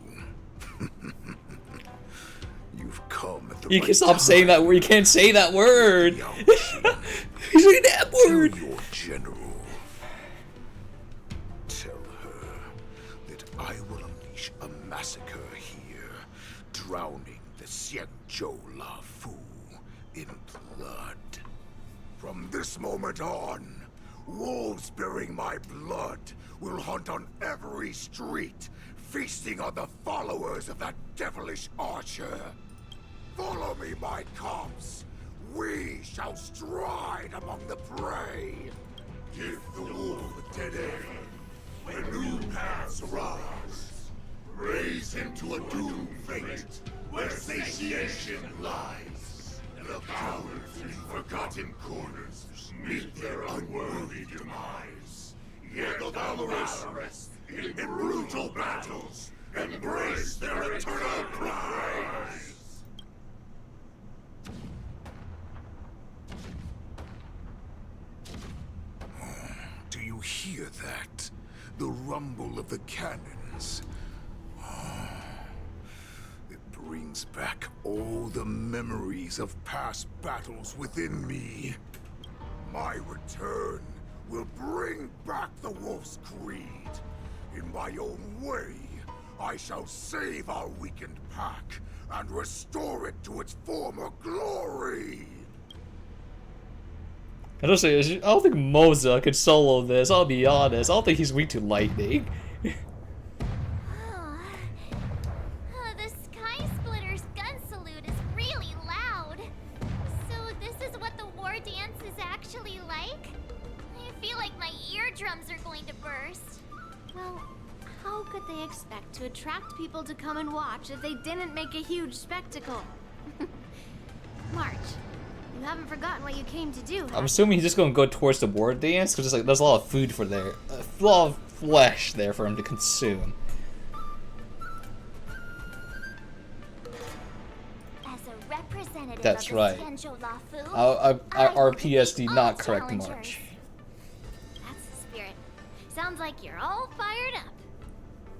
You've come at the You right can stop time. saying that word. You can't say that word. He's saying that word. Tell your general. Tell her that I will unleash a massacre here, drowning the Xiangzhou La Fu in blood. From this moment on, wolves bearing my blood will hunt on every street, feasting on the followers of that devilish archer. Follow me, my cops. We shall stride among the prey. Give the wolf a dead end when new paths arise. Raise him to a doomed fate where satiation lies. The cowards in forgotten corners meet their unworthy demise. Yet the valorous in brutal battles embrace their eternal prize. Do you hear that? The rumble of the cannons. It brings back all the memories of past battles within me. My return will bring back the wolf's creed. In my own way, I shall save our weakened pack and restore it to its former glory. I don't think Moza could solo this. I'll be honest. I don't think he's weak to lightning. The Sky Splitter's gun salute is really loud. So this is what the war dance is actually like? I feel like my eardrums are going to burst. Well, how could they expect to attract people to come and watch if they didn't make a huge spectacle? March, you haven't forgotten what you came to do, I'm assuming he's just gonna go towards the war dance because like there's a lot of food for there, a lot of flesh there for him to consume. As a representative That's of the right. Xianzhou Lafu, Our RPS did all not correct challengers. March. That's the spirit. Sounds like you're all fired up.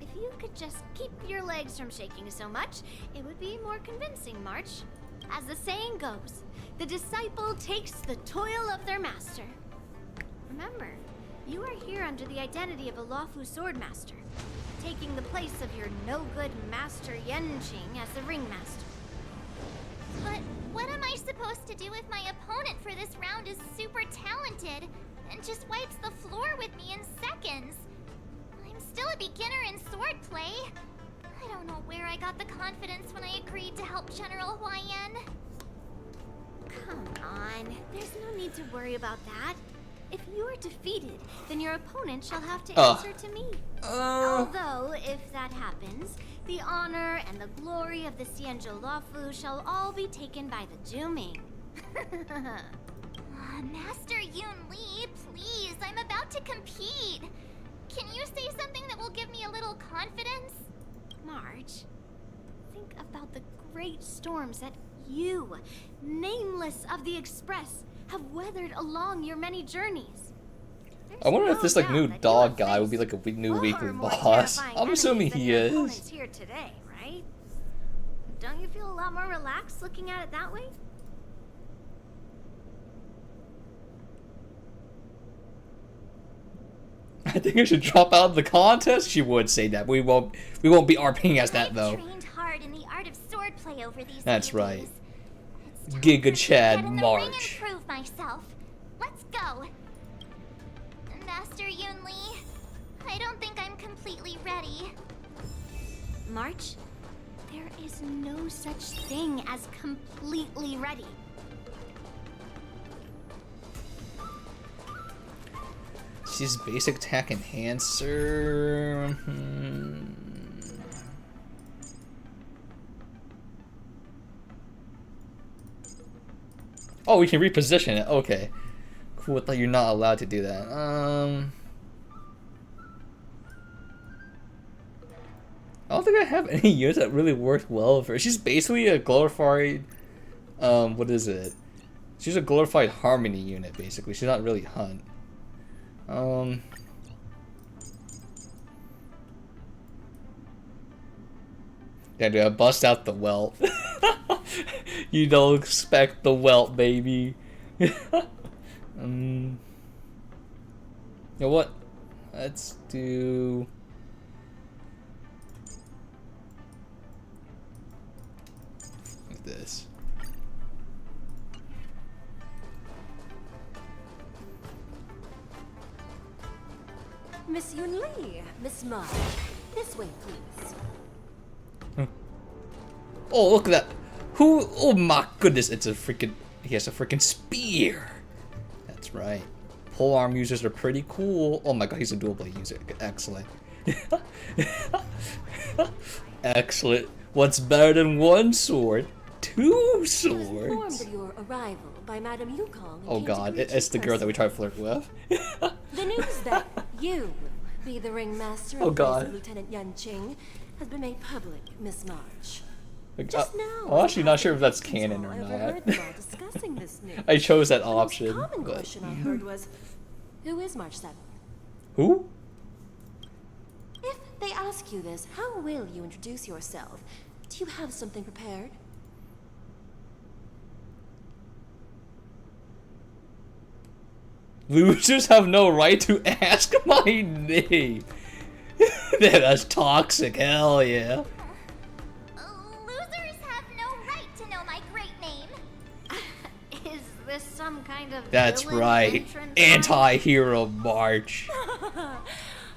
If you could just keep your legs from shaking so much, it would be more convincing, March. As the saying goes, the disciple takes the toil of their master. Remember, you are here under the identity of a Lafu swordmaster, taking the place of your no-good master Yanqing as the ringmaster. But what am I supposed to do if my opponent for this round is super talented and just wipes the floor with me in seconds? I'm still a beginner in swordplay. I don't know where I got the confidence when I agreed to help General Huayan. Come on, there's no need to worry about that. If you are defeated, then your opponent shall have to answer to me. Although, if that happens, the honor and the glory of the Xianzhou Luofu shall all be taken by the Zhuming. Master Yun Li, please, I'm about to compete. Can you say something that will give me a little confidence? March, think about the great storms that you, nameless of the Express, have weathered along your many journeys. I wonder if this like new dog guy will be like a new weekly boss. I'm assuming he is. Here today, right? Don't you feel a lot more relaxed looking at it that way? I think I should drop out of the contest. She would say that. We won't be RPing as that though. Trained hard in the art of swordplay over these That's right. days. Giga Chad Get in the ring March. and prove myself. Let's go. Master Yun Li, I don't think I'm completely ready. March, there is no such thing as completely ready. She's basic attack enhancer. Oh, we can reposition it. Okay. Cool. I thought you're not allowed to do that. I don't think I have any units that really work well for her. She's basically a glorified, what is it? She's a glorified harmony unit, basically. She's not really hunt. Yeah, dude, I bust out the welt. You don't expect the welt, baby. You know what? Let's do... like this. Miss Yun Li, Miss Ma, this way, please. Oh, look at that. Who? Oh my goodness, it's a freaking... He has a freaking spear. That's right. Polearm users are pretty cool. Oh my god, he's a dual blade user. Excellent. Excellent. What's better than one sword? Two swords. Informed of your arrival by Madame Yukong. Oh god, it's the girl that we tried to flirt with. The news that you will be the ringmaster Oh in god. place of Lieutenant Yanqing has been made public, Miss March. Like, Just now, I'm actually not sure if that's canon or I not. overheard them all discussing this news. I chose that The most option. common But... question I heard was, who is March 7th? Who? If they ask you this, how will you introduce yourself? Do you have something prepared? Losers have no right to ask my name. That's toxic, hell yeah. Losers have no right to know my great name. Is this some kind of That's villain right. entrance? Anti-hero March.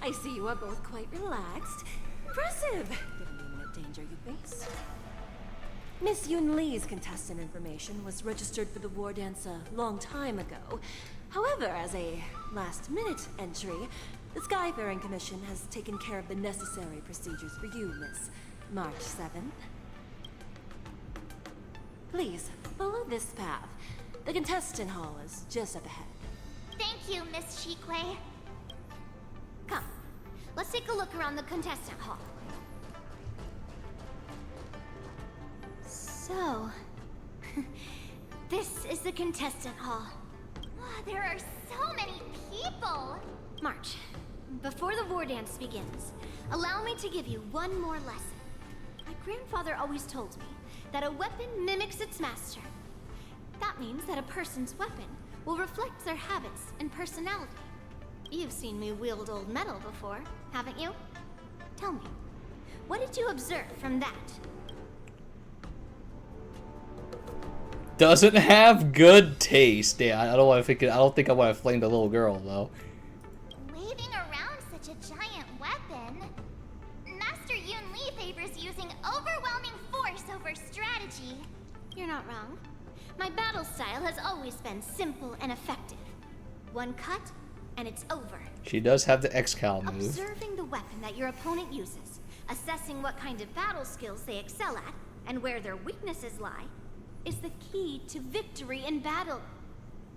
I see you are both quite relaxed. Impressive, given the imminent danger you face. Miss Yun Li's contestant information was registered for the war dance a long time ago. However, as a last-minute entry, the Skyfaring Commission has taken care of the necessary procedures for you, Miss March 7th. Please, follow this path. The contestant hall is just up ahead. Thank you, Miss Shikwe. Come, let's take a look around the contestant hall. So, this is the contestant hall. There are so many people! March, before the war dance begins, allow me to give you one more lesson. My grandfather always told me that a weapon mimics its master. That means that a person's weapon will reflect their habits and personality. You've seen me wield old metal before, haven't you? Tell me, what did you observe from that? Doesn't have good taste. Yeah, I don't think I want to flame the little girl though. Waving around such a giant weapon? Master Yun Li favors using overwhelming force over strategy. You're not wrong. My battle style has always been simple and effective. One cut, and it's over. She does have the X-Cal move. Observing the weapon that your opponent uses, assessing what kind of battle skills they excel at, and where their weaknesses lie, is the key to victory in battle.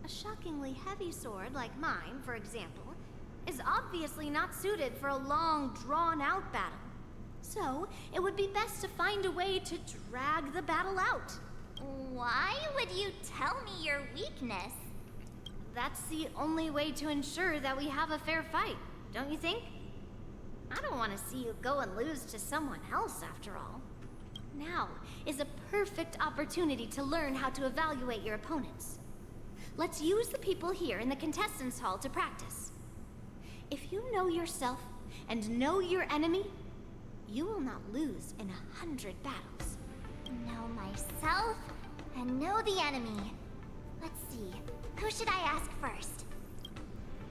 A shockingly heavy sword like mine, for example, is obviously not suited for a long, drawn-out battle. So, it would be best to find a way to drag the battle out. Why would you tell me your weakness? That's the only way to ensure that we have a fair fight, don't you think? I don't want to see you go and lose to someone else, after all. Now is a perfect opportunity to learn how to evaluate your opponents. Let's use the people here in the contestants hall to practice. If you know yourself and know your enemy, you will not lose in 100 battles. Know myself and know the enemy. Let's see. Who should I ask first?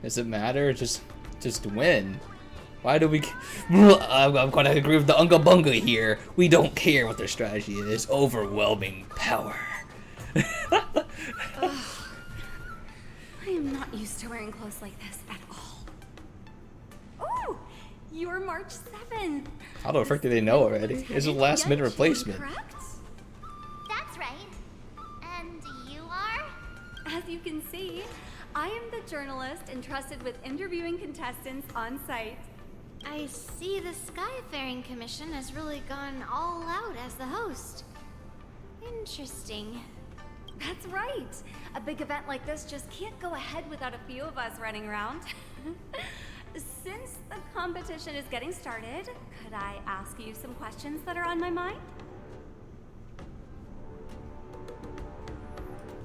Does it matter? Just win. Why do we... I'm gonna agree with the Unga Bunga here. We don't care what their strategy is. Overwhelming power. I am not used to wearing clothes like this at all. Ooh! You're March 7th. How the frick do they know already? It's a last minute replacement. Correct? That's right. And you are? As you can see, I am the journalist entrusted with interviewing contestants on site. I see the Skyfaring Commission has really gone all out as the host. Interesting. That's right. A big event like this just can't go ahead without a few of us running around. Since the competition is getting started, could I ask you some questions that are on my mind?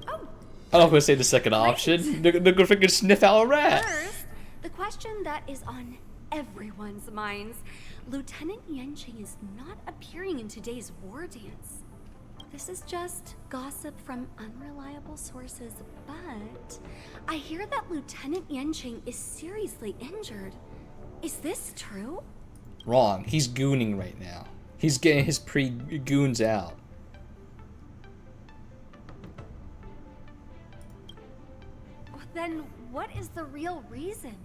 Oh! I'm not gonna say the second option. They're gonna freaking sniff out a rat. First, the question that is on everyone's minds. Lieutenant Yanqing is not appearing in today's war dance. This is just gossip from unreliable sources, but I hear that Lieutenant Yanqing is seriously injured. Is this true? Wrong. He's gooning right now. He's getting his pre-goons out. Then what is the real reason?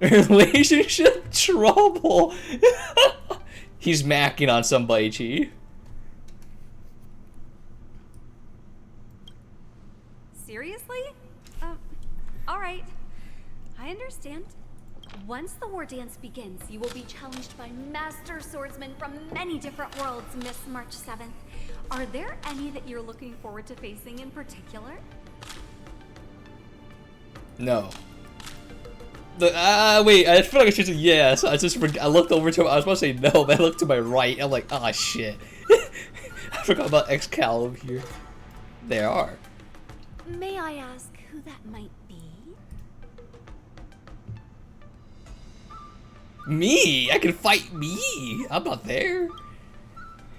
Relationship trouble. He's macking on somebody, Chi. Seriously? Alright. I understand. Once the war dance begins, you will be challenged by master swordsmen from many different worlds, Miss March 7th. Are there any that you're looking forward to facing in particular? No. Wait, I feel like I should say yes. I looked over to him. I was supposed to say no, but I looked to my right. I'm like, ah, shit. I forgot about Excalibur here. They are. May I ask who that might be? Me? I can fight me. I'm not there.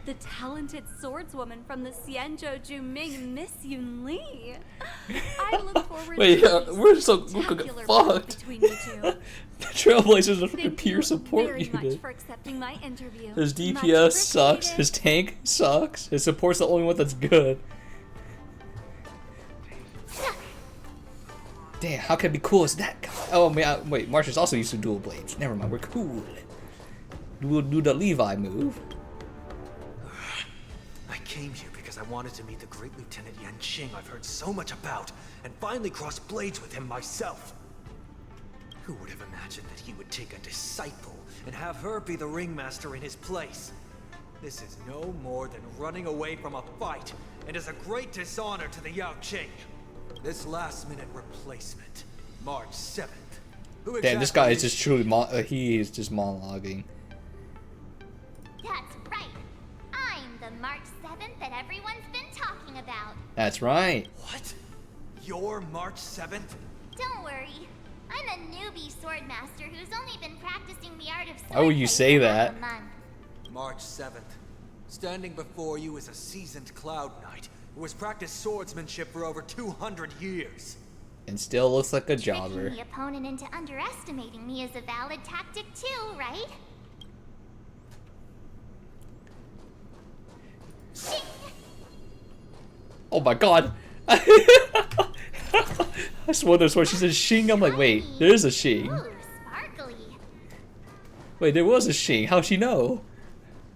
The talented swordswoman from the Xianzhou Juming, Miss Yun Li. I look forward Wait, to we're gonna get fucked. between you two. The Trailblazers are freaking Thank peer you support very much unit. for accepting my interview. His Much DPS sucks. appreciated. His tank sucks. His support's the only one that's good. Damn, how can it be cool as that guy? Oh, wait, Marshall's also used to dual blades. Never mind, we're cool. We'll do the Levi move. I came here because I wanted to meet the great Lieutenant Yanqing I've heard so much about, and finally cross blades with him myself. Who would have imagined that he would take a disciple and have her be the ringmaster in his place? This is no more than running away from a fight, and is a great dishonor to the Yanqing. This last-minute replacement, March 7th. Who Damn, this guy is just truly he is just monologuing. That's right. I'm the March 7th that everyone's been talking about. That's right. What? You're March 7th? Don't worry. I'm a newbie swordmaster who's only been practicing the art of sword Why would you say that? for a month. March 7th. Standing before you is a seasoned Cloud Knight who has practiced swordsmanship for over 200 years. And still looks like a jobber. Tricking the opponent into underestimating me is a valid tactic too, right? Shing! Oh my god! I swore that's why she said shing. I'm like, wait, there is a shing. Ooh, sparkly. Wait, there was a shing. How'd she know?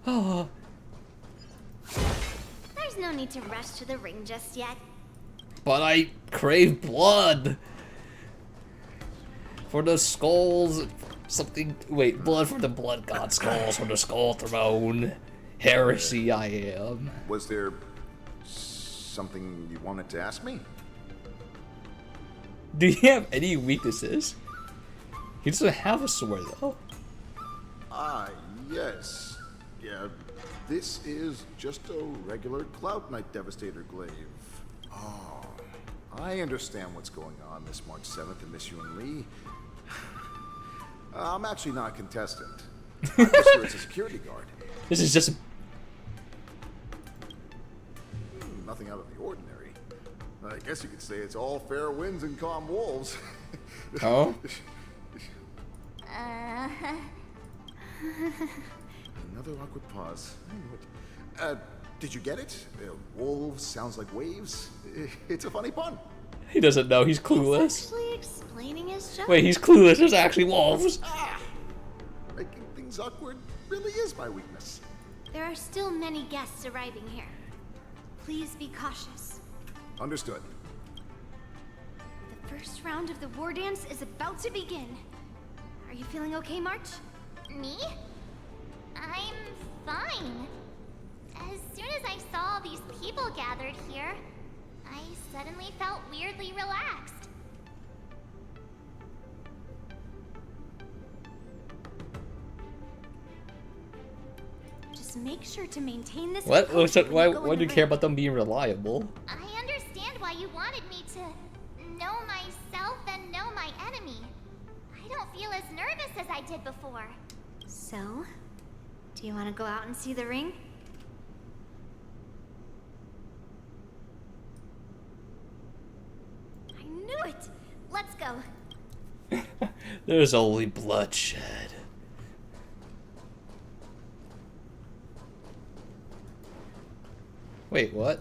Oh. There's no need to rush to the ring just yet. But I crave blood. For the skulls, something. Wait, blood for the blood god, skulls for the skull throne. Heresy, I am. Was there something you wanted to ask me? Do you have any weaknesses? He doesn't have a sword though. Ah, yes. Yeah, this is just a regular Cloud Knight Devastator glaive. Oh, I understand what's going on this March 7th in Miss Yun Li. I'm actually not a contestant. I'm just here as a security guard. This is just nothing out of the ordinary. I guess you could say it's all fair winds and calm wolves. Oh? Another awkward pause. I knew it. Did you get it? Wolves sounds like waves. It's a funny pun. He doesn't know. He's clueless. Actually explaining his job. Wait, he's clueless. There's actually wolves. Making things awkward really is my weakness. There are still many guests arriving here. Please be cautious. Understood. The first round of the war dance is about to begin. Are you feeling okay, March? Me? I'm fine. As soon as I saw all these people gathered here, I suddenly felt weirdly relaxed. Just make sure to maintain this. What? composure when Why you go in do you the care ring. about them being reliable? I understand why you wanted me to know myself and know my enemy. I don't feel as nervous as I did before. So, do you want to go out and see the ring? I knew it! Let's go. There's only bloodshed. Wait, what?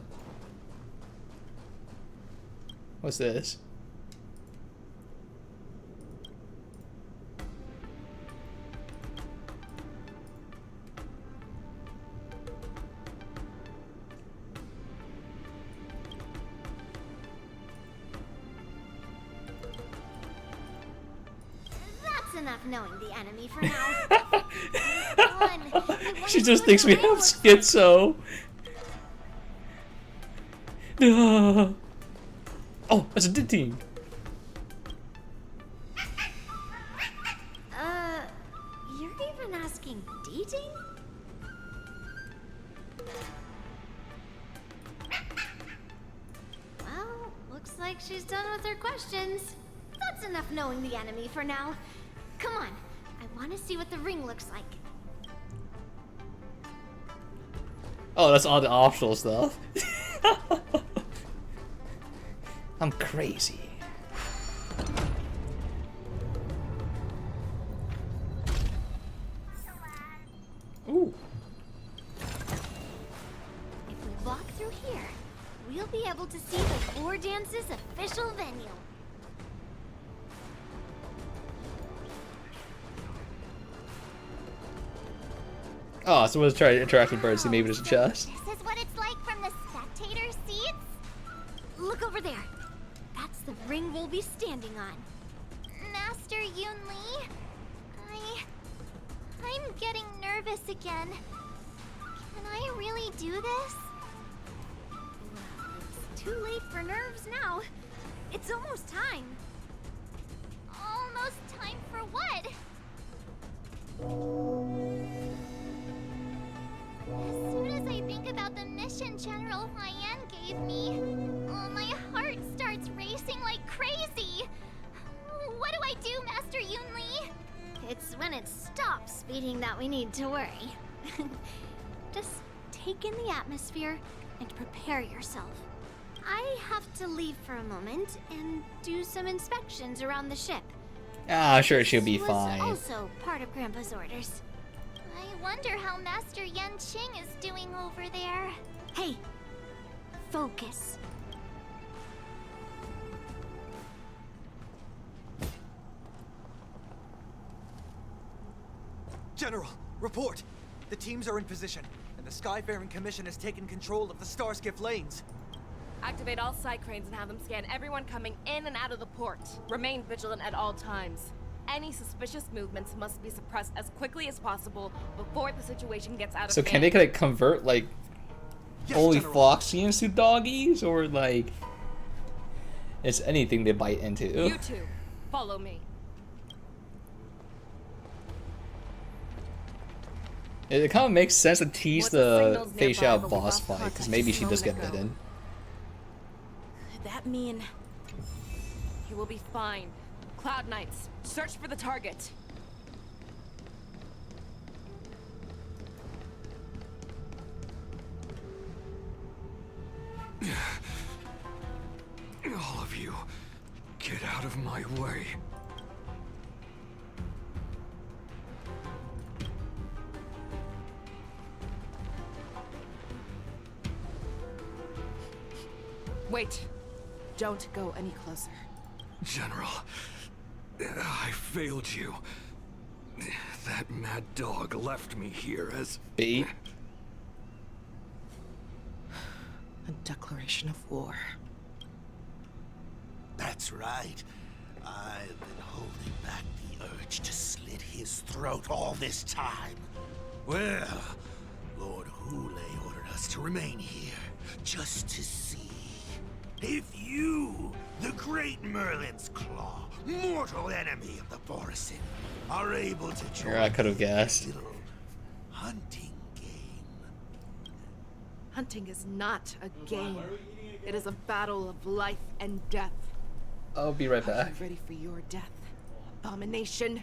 What's this? That's enough knowing the enemy for now. She just thinks we have schizo. No. Oh, that's a ditting. You're even asking dating? Well, looks like she's done with her questions. That's enough knowing the enemy for now. Come on, I want to see what the ring looks like. Oh, that's all the optional stuff. I'm crazy. Ooh. If we walk through here, we'll be able to see the War Dance's official venue. Oh, someone's trying to interact with birds. See, maybe there's a chest. This is what it's like from the spectator seats? Look over there. That's the ring we'll be standing on. Master Yun Li? I'm getting nervous again. Can I really do this? Well, it's too late for nerves now. It's almost time. Almost time for what? As soon as I think about the mission General Huayan gave me, my heart starts racing like crazy. What do I do, Master Yun Li? It's when it stops beating that we need to worry. Just take in the atmosphere and prepare yourself. I have to leave for a moment and do some inspections around the ship. Ah, sure, she'll be This was fine. also part of Grandpa's orders. I wonder how Master Yanqing is doing over there. Hey, focus. General, report! The teams are in position, and the Skyfaring Commission has taken control of the Starskiff lanes. Activate all side cranes and have them scan everyone coming in and out of the port. Remain vigilant at all times. Any suspicious movements must be suppressed as quickly as possible before the situation gets out of So hand. can they like convert like Yes, only General. Foxians to doggies, or like it's anything they bite into? You two, follow me. It kind of makes sense to tease Once the the signal's Fei nearby, Xiao but we boss lost fight, because contact maybe just she a does get moment ago. bitten. Could that mean... You will be fine. Cloud Knights, search for the target. All of you, get out of my way. Wait. Don't go any closer. General, I failed you. That mad dog left me here as bait. A declaration of war. That's right. I've been holding back the urge to slit his throat all this time. Well, Lord Hule ordered us to remain here, just to see if you, the great Merlin's Claw, mortal enemy of the Borisin, are able to join I could have guessed. this little hunting game. Hunting is not a game. It is a battle of life and death. I'll be right Are back. you ready for your death, abomination?